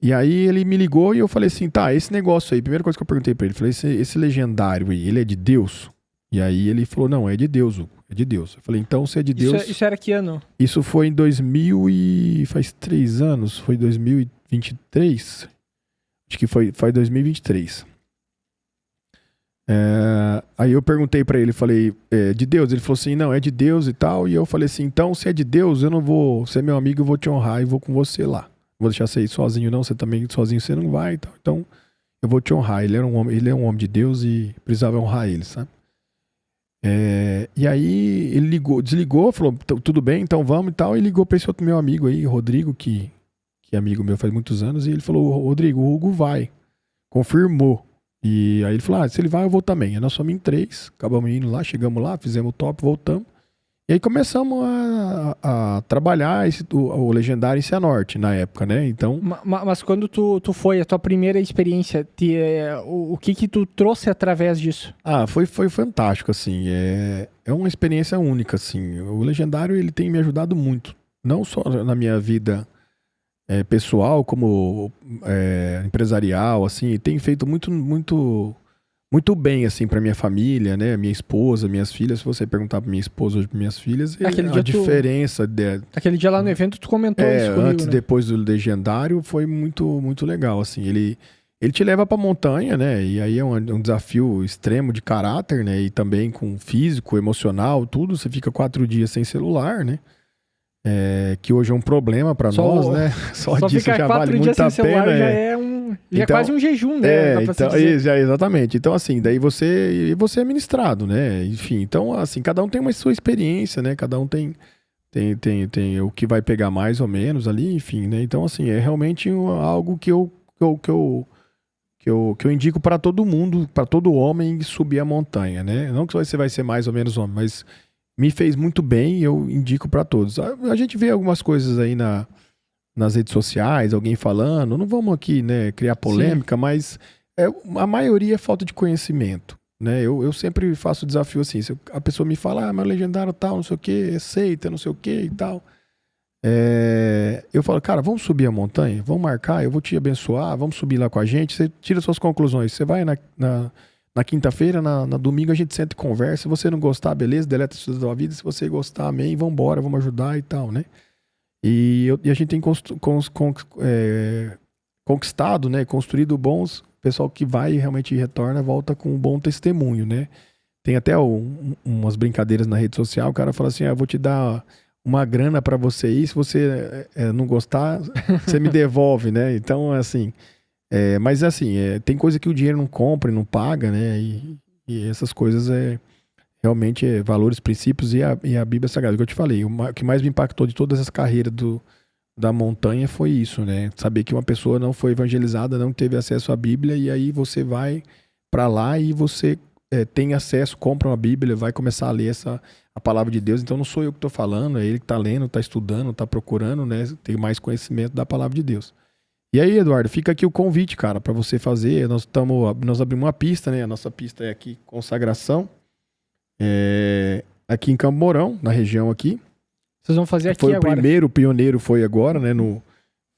E aí ele me ligou e eu falei assim: tá, esse negócio aí, primeira coisa que eu perguntei pra ele, falei: esse legendário aí, ele é de Deus? E aí ele falou: não, é de Deus, Hugo, é de Deus. Eu falei: então, se é de Deus... Isso era que ano? Isso foi em 2000 e... faz 3 anos, foi 2023. Acho que foi 2023. Aí eu perguntei pra ele, falei, de Deus? Ele falou assim, não, é de Deus e tal. E eu falei assim, então, se é de Deus, eu não vou ser meu amigo, eu vou te honrar e vou com você lá. Não vou deixar você ir sozinho, não. Você também sozinho, você não vai e tal. Então, eu vou te honrar. Ele é um homem de Deus e precisava honrar ele, sabe? E aí ele desligou, falou, tudo bem, então vamos e tal. E ligou pra esse outro meu amigo aí, Rodrigo, que é amigo meu faz muitos anos. E ele falou, Rodrigo, o Hugo vai. Confirmou. E aí ele falou, se ele vai, eu vou também. Aí nós fomos em 3, acabamos indo lá, chegamos lá, fizemos o top, voltamos. E aí começamos a trabalhar o Legendário em Cianorte na época, né? Então... Mas quando tu foi, a tua primeira experiência, o que tu trouxe através disso? Foi fantástico, assim. É uma experiência única, assim. O Legendário, ele tem me ajudado muito. Não só na minha vida pessoal, como empresarial, assim. Tem feito muito, muito, muito bem, assim, pra minha família, né? Minha esposa, minhas filhas. Se você perguntar pra minha esposa ou pra minhas filhas, a diferença... Aquele dia lá no evento tu comentou isso comigo, antes, né? Depois do Legendário, foi muito, muito legal, assim. Ele te leva pra montanha, né? E aí é um desafio extremo de caráter, né? E também com físico, emocional, tudo. Você fica 4 dias sem celular, né? Que hoje é um problema pra nós, né? Só disso já vale muito a pena. Celular já é então, quase um jejum, né? Exatamente. Então, assim, daí você é ministrado, né? Enfim, então, assim, cada um tem uma sua experiência, né? Cada um tem o que vai pegar mais ou menos ali, enfim, né? Então, assim, é realmente algo que eu indico para todo mundo, para todo homem subir a montanha, né? Não que você vai ser mais ou menos homem, mas me fez muito bem e eu indico para todos. A gente vê algumas coisas aí nas redes sociais, alguém falando, não vamos aqui, né, criar polêmica, sim, mas a maioria é falta de conhecimento, né? Eu sempre faço o desafio assim, se a pessoa me fala, meu Legendário tal, não sei o que, seita, não sei o que e tal, eu falo, cara, vamos subir a montanha, vamos marcar, eu vou te abençoar, vamos subir lá com a gente, você tira suas conclusões, você vai na quinta-feira, na domingo a gente senta e conversa, se você não gostar, beleza, deleta isso da sua vida, se você gostar, amém, vambora, vamos ajudar e tal, né? E a gente tem conquistado, né, construído bons, pessoal que vai e realmente retorna, volta com um bom testemunho, né? Tem até umas brincadeiras na rede social, o cara fala assim, eu vou te dar uma grana pra você ir, se você não gostar, você me devolve, né? Então, assim, mas assim, tem coisa que o dinheiro não compra e não paga, né? E essas coisas realmente valores, princípios e a Bíblia Sagrada. O que eu te falei, o que mais me impactou de todas as carreiras da montanha foi isso, né? Saber que uma pessoa não foi evangelizada, não teve acesso à Bíblia, e aí você vai pra lá e você tem acesso, compra uma Bíblia, vai começar a ler a palavra de Deus. Então não sou eu que tô falando, é ele que tá lendo, tá estudando, tá procurando, né? Tem mais conhecimento da palavra de Deus. E aí, Eduardo, fica aqui o convite, cara, pra você fazer. Nós abrimos uma pista, né? A nossa pista é aqui, Consagração. Aqui em Campo Mourão, na região aqui. Vocês vão fazer aqui agora? Foi o primeiro, o pioneiro foi agora, né?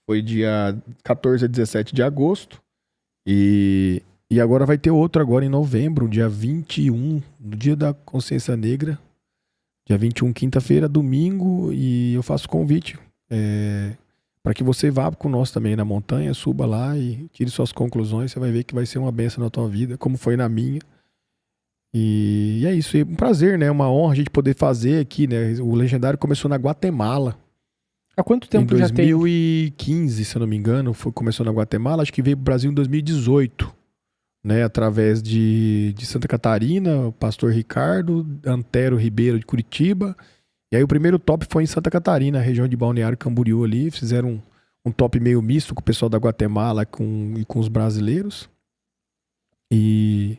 Foi dia 14 a 17 de agosto. E agora vai ter outro agora em novembro, dia 21, no dia da Consciência Negra. Dia 21, quinta-feira, domingo. E eu faço convite para que você vá com nós também na montanha, suba lá e tire suas conclusões. Você vai ver que vai ser uma bênção na tua vida, como foi na minha. E é isso, é um prazer, né? Uma honra a gente poder fazer aqui, né? O Legendário começou na Guatemala. Há quanto tempo já tem? Em 2015, se eu não me engano, começou na Guatemala. Acho que veio pro Brasil em 2018, né? Através de Santa Catarina, o pastor Ricardo, Antero Ribeiro de Curitiba. E aí o primeiro top foi em Santa Catarina, região de Balneário Camboriú ali. Fizeram um top meio misto com o pessoal da Guatemala e com os brasileiros. E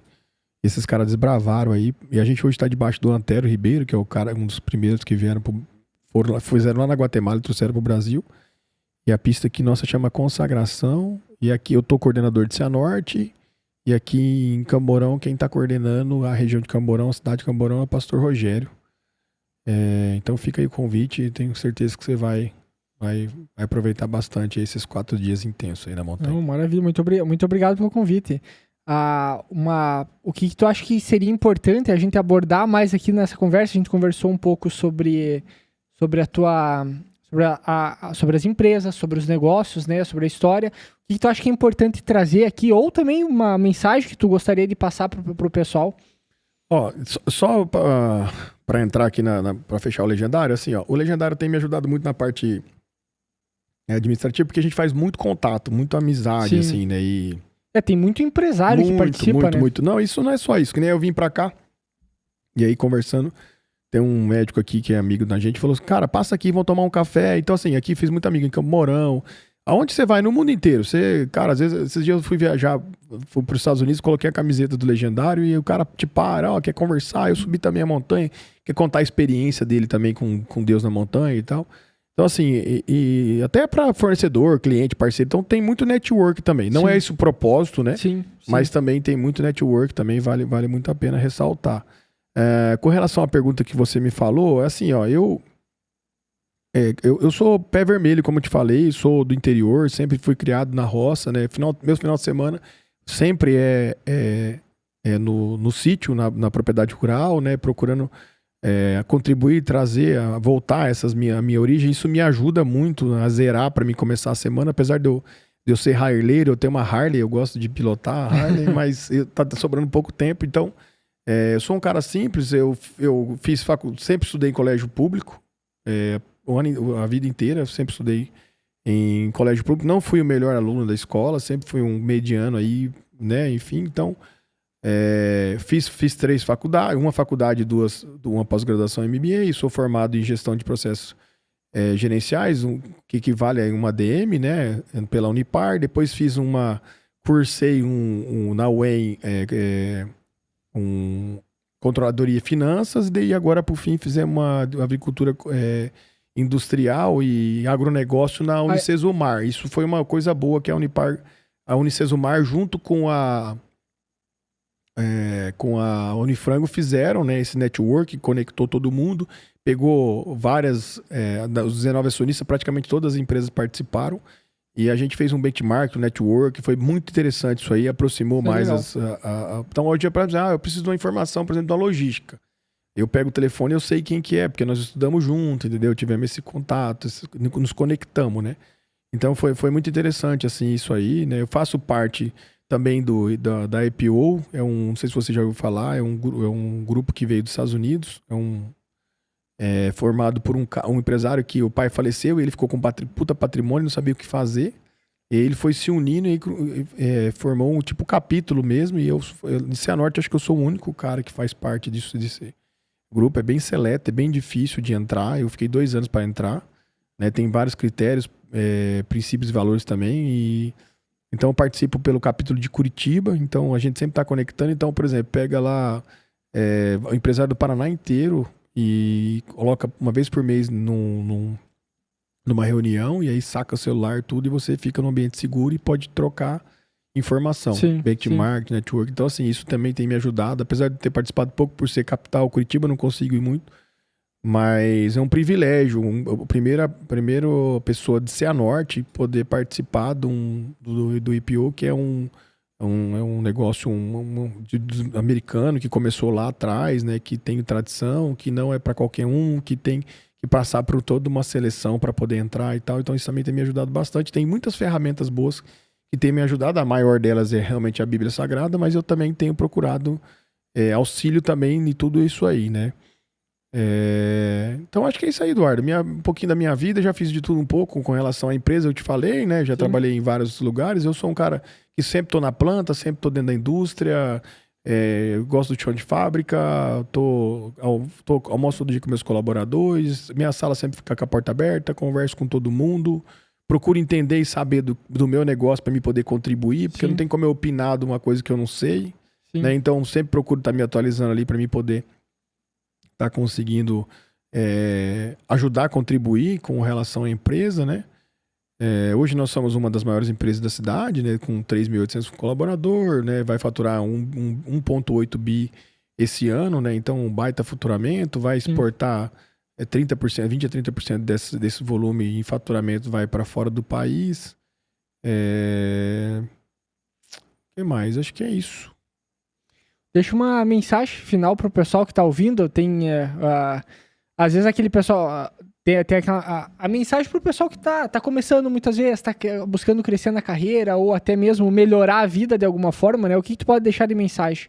esses caras desbravaram aí. E a gente hoje está debaixo do Antero Ribeiro, que é um dos primeiros que fizeram lá na Guatemala e trouxeram pro Brasil. E a pista aqui nossa chama Consagração. E aqui eu tô coordenador de Cianorte. E aqui em Camborão, quem tá coordenando a região de Camborão, a cidade de Camborão, é o pastor Rogério. Então fica aí o convite e tenho certeza que você vai aproveitar bastante esses 4 dias intensos aí na montanha. Maravilha, muito obrigado pelo convite. O que tu acha que seria importante a gente abordar mais aqui nessa conversa? A gente conversou um pouco sobre sobre as empresas, sobre os negócios, né? Sobre a história. O que tu acha que é importante trazer aqui? Ou também uma mensagem que tu gostaria de passar pro pessoal? Ó, só para entrar aqui para fechar o Legendário, assim, ó, o Legendário tem me ajudado muito na parte administrativa, porque a gente faz muito contato, muita amizade, Sim. assim, né? E tem muito empresário que participa, né? Muito. Não, isso não é só isso, que nem eu vim pra cá, e aí conversando, tem um médico aqui que é amigo da gente, falou assim, cara, passa aqui, vão tomar um café. Então, assim, aqui fiz muito amigo em Campo Mourão. Aonde você vai? No mundo inteiro. Cara, às vezes, esses dias eu fui viajar, fui pros Estados Unidos, coloquei a camiseta do Legendário e o cara te para, ó, quer conversar, eu subi também a montanha, quer contar a experiência dele também com Deus na montanha e tal. Então, assim, e até para fornecedor, cliente, parceiro, então tem muito network também. Não é esse o propósito, né? Sim. Mas também tem muito network, também vale muito a pena ressaltar. Com relação à pergunta que você me falou, é assim, ó, eu sou pé vermelho, como eu te falei, sou do interior, sempre fui criado na roça, né? Meus final de semana sempre no sítio, na propriedade rural, né? Procurando contribuir, trazer, voltar a minha origem. Isso me ajuda muito a zerar para mim começar a semana, apesar de eu ser harleiro, eu tenho uma Harley, eu gosto de pilotar a Harley, mas tá sobrando pouco tempo, então eu sou um cara simples, eu fiz sempre estudei em colégio público, a vida inteira, eu sempre estudei em colégio público, não fui o melhor aluno da escola, sempre fui um mediano aí, né, enfim, então fiz 3 faculdades, uma faculdade, uma pós-graduação em MBA, sou formado em gestão de processos gerenciais, que equivale a uma DM, né, pela Unipar, depois cursei na UEM, controladoria e finanças, e agora por fim fizemos uma agricultura industrial e agronegócio na Unicesumar. Isso foi uma coisa boa que a Unicesumar junto com a Unifrango fizeram, né, esse network, conectou todo mundo, pegou os 19 acionistas, praticamente todas as empresas participaram, e a gente fez um benchmark, um network, foi muito interessante isso aí, aproximou mais então hoje eu preciso de uma informação, por exemplo, da logística. Eu pego o telefone e eu sei quem que é, porque nós estudamos junto, entendeu? Tivemos esse contato, nos conectamos, né? Então foi muito interessante, assim, isso aí, né? Eu faço parte também da IPO, não sei se você já ouviu falar, é um grupo que veio dos Estados Unidos, formado por um empresário que o pai faleceu e ele ficou com puta patrimônio, não sabia o que fazer. E ele foi se unindo e formou um tipo capítulo mesmo. E eu em Cianorte, acho que eu sou o único cara que faz parte disso. Desse grupo é bem seleto, é bem difícil de entrar. Eu fiquei 2 anos para entrar, né? Tem vários critérios, princípios e valores também. Então eu participo pelo capítulo de Curitiba. Então a gente sempre está conectando. Então, por exemplo, pega lá o empresário do Paraná inteiro e coloca uma vez por mês numa reunião, e aí saca o celular, tudo, e você fica num ambiente seguro e pode trocar informação. Benchmark, network. Então, assim, isso também tem me ajudado. Apesar de ter participado pouco por ser capital, Curitiba não consigo ir muito, mas é um privilégio. A primeira pessoa de Cianorte poder participar do IPO, que é um negócio americano que começou lá atrás, né, que tem tradição, que não é para qualquer um, que tem que passar por toda uma seleção para poder entrar e tal. Então isso também tem me ajudado bastante. Tem muitas ferramentas boas que tem me ajudado. A maior delas é realmente a Bíblia Sagrada, mas eu também tenho procurado auxílio também em tudo isso aí, né? Então acho que é isso aí, Eduardo. Um pouquinho da minha vida, já fiz de tudo um pouco com relação à empresa, eu te falei, né? Já trabalhei em vários lugares. Eu sou um cara que sempre tô na planta, sempre tô dentro da indústria, gosto de chão de fábrica, almoço todo dia com meus colaboradores, minha sala sempre fica com a porta aberta, converso com todo mundo, procuro entender e saber do meu negócio para me poder contribuir, porque não tem como eu opinar de uma coisa que eu não sei, né? Então sempre procuro estar me atualizando ali para me poder estar conseguindo ajudar a contribuir com relação à empresa, né? Hoje nós somos uma das maiores empresas da cidade, né, com 3.800 colaboradores, né, vai faturar 1,8 bi esse ano, né, então um baita faturamento, vai exportar 30%, 20% a 30% desse volume em faturamento vai para fora do país. O que mais? Acho que é isso. Deixa uma mensagem final para o pessoal que está ouvindo. Tem, às vezes aquele pessoal... tem a mensagem pro pessoal que tá começando muitas vezes, tá buscando crescer na carreira ou até mesmo melhorar a vida de alguma forma, né? O que tu pode deixar de mensagem?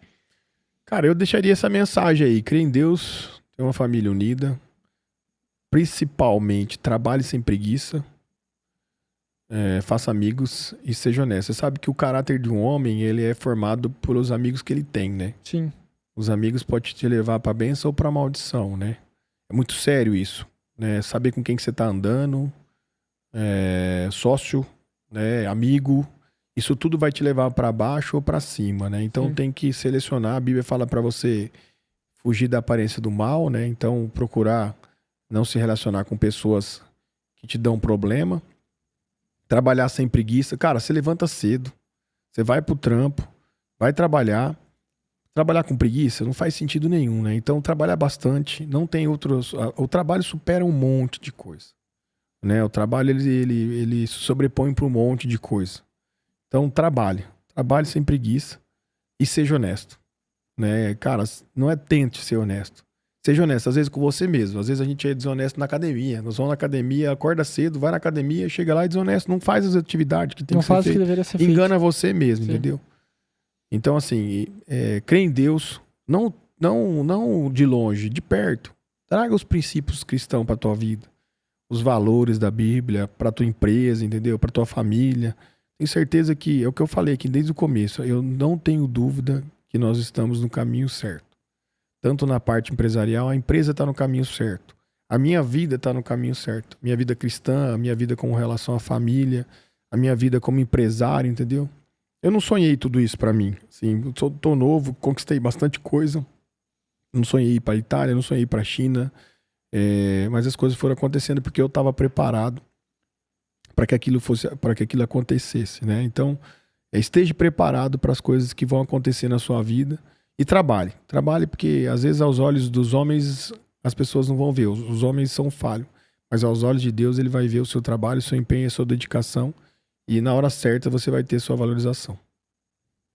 Cara, eu deixaria essa mensagem aí. Crê em Deus, tenha uma família unida. Principalmente, trabalhe sem preguiça. Faça amigos e seja honesto. Você sabe que o caráter de um homem, ele é formado pelos amigos que ele tem, né? Sim. Os amigos podem te levar pra bênção ou pra maldição, né? É muito sério isso, né? Saber com quem que você tá andando, sócio, né? Amigo, isso tudo vai te levar pra baixo ou pra cima, né? Então Sim. tem que selecionar. A Bíblia fala pra você fugir da aparência do mal, né? Então procurar não se relacionar com pessoas que te dão problema. Trabalhar sem preguiça. Cara, você levanta cedo, você vai pro trampo, vai trabalhar. Trabalhar com preguiça não faz sentido nenhum, né? Então, trabalhar bastante, não tem outros... O trabalho supera um monte de coisa, né? O trabalho, ele se sobrepõe para um monte de coisa. Então, trabalhe sem preguiça e seja honesto, né? Cara, não tente ser honesto. Seja honesto, às vezes com você mesmo. Às vezes a gente é desonesto na academia. Nós vamos na academia, acorda cedo, vai na academia, chega lá e é desonesto. Não faz as atividades que tem que ser feito. Não faz o que deveria ser feito. Engana você mesmo, Sim. entendeu? Então, assim, crê em Deus, não de longe, de perto. Traga os princípios cristãos para tua vida, os valores da Bíblia, para tua empresa, entendeu? Para tua família. Tenho certeza que, é o que eu falei aqui desde o começo, eu não tenho dúvida que nós estamos no caminho certo. Tanto na parte empresarial, a empresa está no caminho certo. A minha vida está no caminho certo. Minha vida cristã, a minha vida com relação à família, a minha vida como empresário, entendeu? Eu não sonhei tudo isso pra mim. Assim, eu tô novo, conquistei bastante coisa. Não sonhei ir pra Itália, não sonhei ir pra China. Mas as coisas foram acontecendo porque eu estava preparado para que aquilo acontecesse, né? Então, esteja preparado para as coisas que vão acontecer na sua vida e trabalhe. Trabalhe porque às vezes aos olhos dos homens as pessoas não vão ver. Os homens são falhos, mas aos olhos de Deus ele vai ver o seu trabalho, o seu empenho, a sua dedicação. E na hora certa você vai ter sua valorização.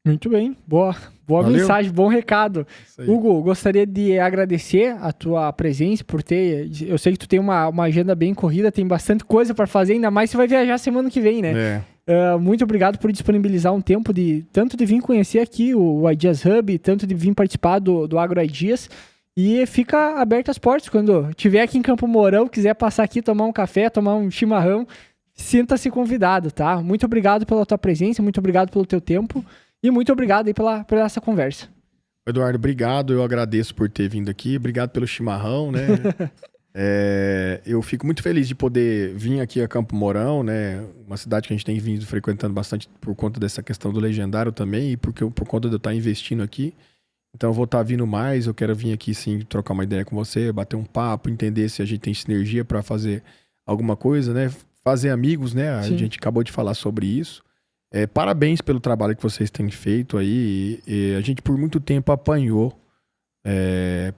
Muito bem. Boa mensagem, bom recado. Hugo, gostaria de agradecer a tua presença por ter... Eu sei que tu tem uma agenda bem corrida, tem bastante coisa para fazer, ainda mais você vai viajar semana que vem, né? Muito obrigado por disponibilizar um tempo tanto de vir conhecer aqui o Ideas Hub, tanto de vir participar do Agro Ideas. E fica aberto as portas. Quando estiver aqui em Campo Mourão, quiser passar aqui, tomar um café, tomar um chimarrão, sinta-se convidado, tá? Muito obrigado pela tua presença, muito obrigado pelo teu tempo e muito obrigado aí pela essa conversa. Eduardo, obrigado. Eu agradeço por ter vindo aqui. Obrigado pelo chimarrão, né? Eu fico muito feliz de poder vir aqui a Campo Mourão, né? Uma cidade que a gente tem vindo frequentando bastante por conta dessa questão do legendário também e por conta de eu estar investindo aqui. Então eu vou estar vindo mais. Eu quero vir aqui sim trocar uma ideia com você, bater um papo, entender se a gente tem sinergia para fazer alguma coisa, né? Fazer amigos, né? Sim. A gente acabou de falar sobre isso. Parabéns pelo trabalho que vocês têm feito aí. A gente por muito tempo apanhou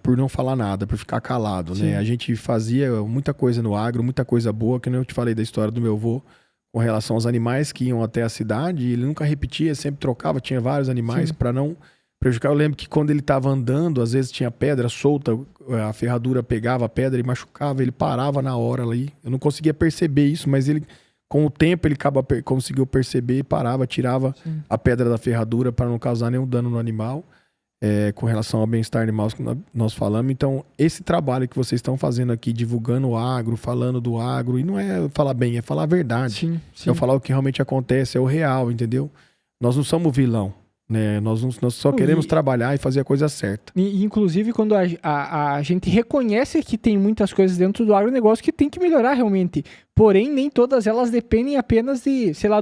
por não falar nada, por ficar calado, Sim. né? A gente fazia muita coisa no agro, muita coisa boa, que nem eu te falei da história do meu avô com relação aos animais que iam até a cidade, e ele nunca repetia, sempre trocava, tinha vários animais para não prejudicar. Eu lembro que quando ele estava andando, às vezes tinha pedra solta, a ferradura pegava a pedra e machucava, ele parava na hora ali. Eu não conseguia perceber isso, mas ele, com o tempo, ele conseguiu perceber, parava, tirava a pedra da ferradura para não causar nenhum dano no animal, com relação ao bem-estar animal que nós falamos. Então, esse trabalho que vocês estão fazendo aqui, divulgando o agro, falando do agro, e não é falar bem, é falar a verdade. Sim. É falar o que realmente acontece, é o real, entendeu? Nós não somos vilão. Né? Nós só queremos trabalhar e fazer a coisa certa. Inclusive, quando a gente reconhece que tem muitas coisas dentro do agronegócio que tem que melhorar realmente. Porém, nem todas elas dependem apenas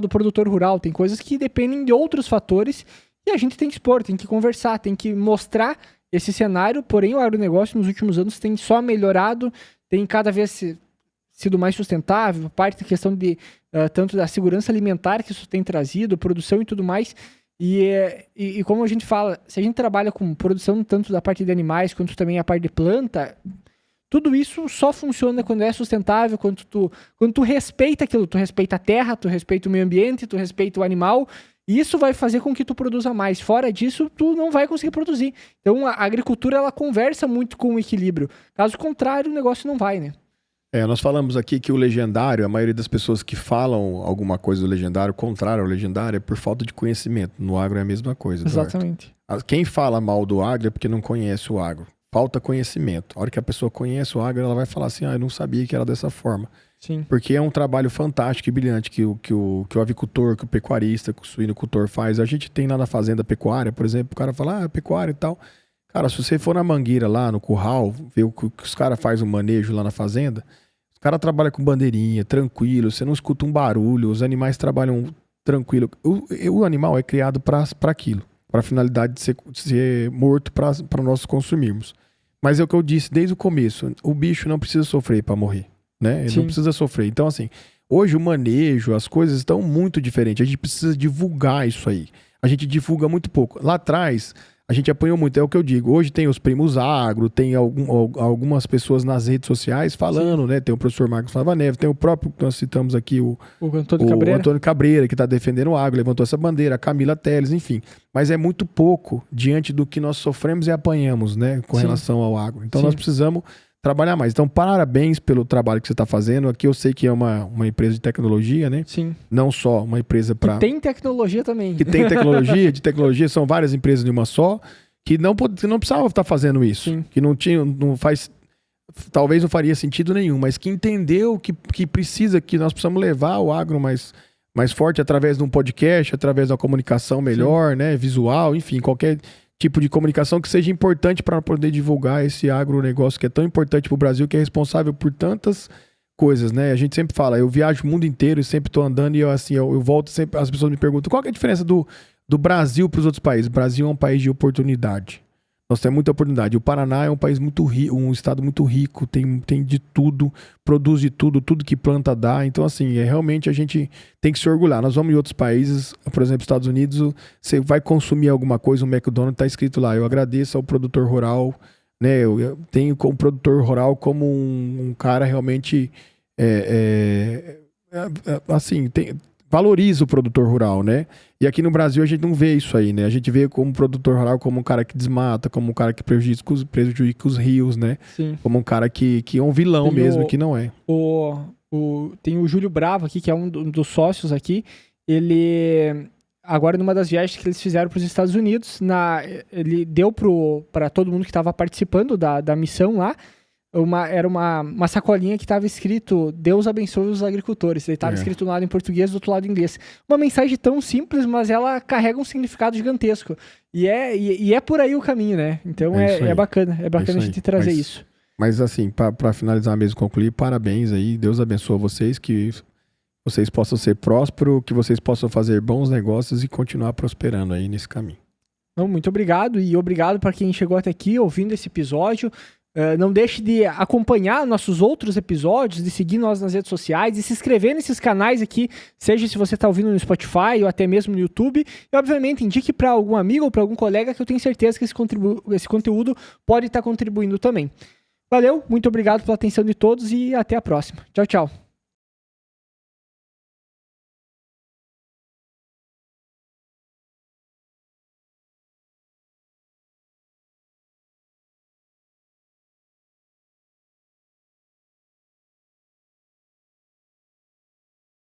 do produtor rural. Tem coisas que dependem de outros fatores e a gente tem que expor, tem que conversar, tem que mostrar esse cenário. Porém, o agronegócio nos últimos anos tem só melhorado, tem cada vez sido mais sustentável, parte da questão de tanto da segurança alimentar que isso tem trazido, produção e tudo mais. E como a gente fala, se a gente trabalha com produção tanto da parte de animais quanto também a parte de planta, tudo isso só funciona quando é sustentável, quando tu respeita aquilo, tu respeita a terra, tu respeita o meio ambiente, tu respeita o animal, e isso vai fazer com que tu produza mais. Fora disso, tu não vai conseguir produzir. Então a agricultura ela conversa muito com o equilíbrio. Caso contrário, o negócio não vai, né? Nós falamos aqui que o legendário, a maioria das pessoas que falam alguma coisa do legendário, contrário ao legendário, é por falta de conhecimento. No agro é a mesma coisa. Exatamente. Quem fala mal do agro é porque não conhece o agro. Falta conhecimento. A hora que a pessoa conhece o agro, ela vai falar assim, eu não sabia que era dessa forma. Sim. Porque é um trabalho fantástico e brilhante que o avicultor, que o pecuarista, que o suinocultor faz. A gente tem lá na fazenda pecuária, por exemplo, o cara fala, pecuária e tal. Cara, se você for na mangueira lá, no curral, ver o que os caras fazem o manejo lá na fazenda, os caras trabalham com bandeirinha, tranquilo, você não escuta um barulho, os animais trabalham tranquilo. O animal é criado para aquilo, para a finalidade de ser morto para nós consumirmos. Mas é o que eu disse desde o começo, o bicho não precisa sofrer para morrer, né? Ele não precisa sofrer. Então, assim, hoje o manejo, as coisas estão muito diferentes. A gente precisa divulgar isso aí. A gente divulga muito pouco. Lá atrás, a gente apanhou muito, é o que eu digo. Hoje tem os primos agro, tem algumas pessoas nas redes sociais falando, né? Tem o professor Marcos Flava Neves, tem o próprio que nós citamos aqui, o Antônio Cabreira, que está defendendo o agro, levantou essa bandeira, a Camila Teles, enfim. Mas é muito pouco diante do que nós sofremos e apanhamos, né? Com relação ao agro. Então nós precisamos trabalhar mais. Então, parabéns pelo trabalho que você está fazendo. Aqui eu sei que é uma empresa de tecnologia, né? Sim. Não só uma empresa para... Que tem tecnologia também. Que tem tecnologia, são várias empresas em uma só, que não precisava estar fazendo isso. Sim. Que não faz... Talvez não faria sentido nenhum, mas que entendeu que precisa, que nós precisamos levar o agro mais forte através de um podcast, através da comunicação melhor, né? Visual, enfim, qualquer tipo de comunicação que seja importante para poder divulgar esse agronegócio que é tão importante para o Brasil, que é responsável por tantas coisas, né? A gente sempre fala, eu viajo o mundo inteiro e sempre estou andando e eu volto sempre, as pessoas me perguntam, qual que é a diferença do Brasil para os outros países? O Brasil é um país de oportunidade. Nós temos muita oportunidade. O Paraná é um país muito rico, um estado muito rico, tem de tudo, produz de tudo que planta dá. Então, assim, realmente a gente tem que se orgulhar. Nós vamos em outros países, por exemplo, Estados Unidos, você vai consumir alguma coisa, um McDonald's, está escrito lá, eu agradeço ao produtor rural, né? Eu tenho como produtor rural como um cara realmente, assim, valoriza o produtor rural, né? E aqui no Brasil a gente não vê isso aí, né? A gente vê como produtor rural como um cara que desmata, como um cara que prejudica os rios, né? Sim. Como um cara que é um vilão mesmo, que não é. Tem o Júlio Bravo aqui, que é um dos sócios aqui. Ele, agora numa das viagens que eles fizeram para os Estados Unidos, ele deu para todo mundo que estava participando da missão lá, era uma sacolinha que estava escrito Deus abençoe os agricultores. Ele estava escrito um lado em português, do outro lado em inglês. Uma mensagem tão simples, mas ela carrega um significado gigantesco. E é por aí o caminho, né? Então é bacana. É bacana a gente trazer isso. Mas assim, para finalizar mesmo, concluir, parabéns aí. Deus abençoe vocês, que vocês possam ser prósperos, que vocês possam fazer bons negócios e continuar prosperando aí nesse caminho. Então, muito obrigado, e obrigado para quem chegou até aqui ouvindo esse episódio. Não deixe de acompanhar nossos outros episódios, de seguir nós nas redes sociais, de se inscrever nesses canais aqui, seja se você está ouvindo no Spotify ou até mesmo no YouTube. E, obviamente, indique para algum amigo ou para algum colega, que eu tenho certeza que esse conteúdo pode estar contribuindo também. Valeu, muito obrigado pela atenção de todos e até a próxima. Tchau, tchau.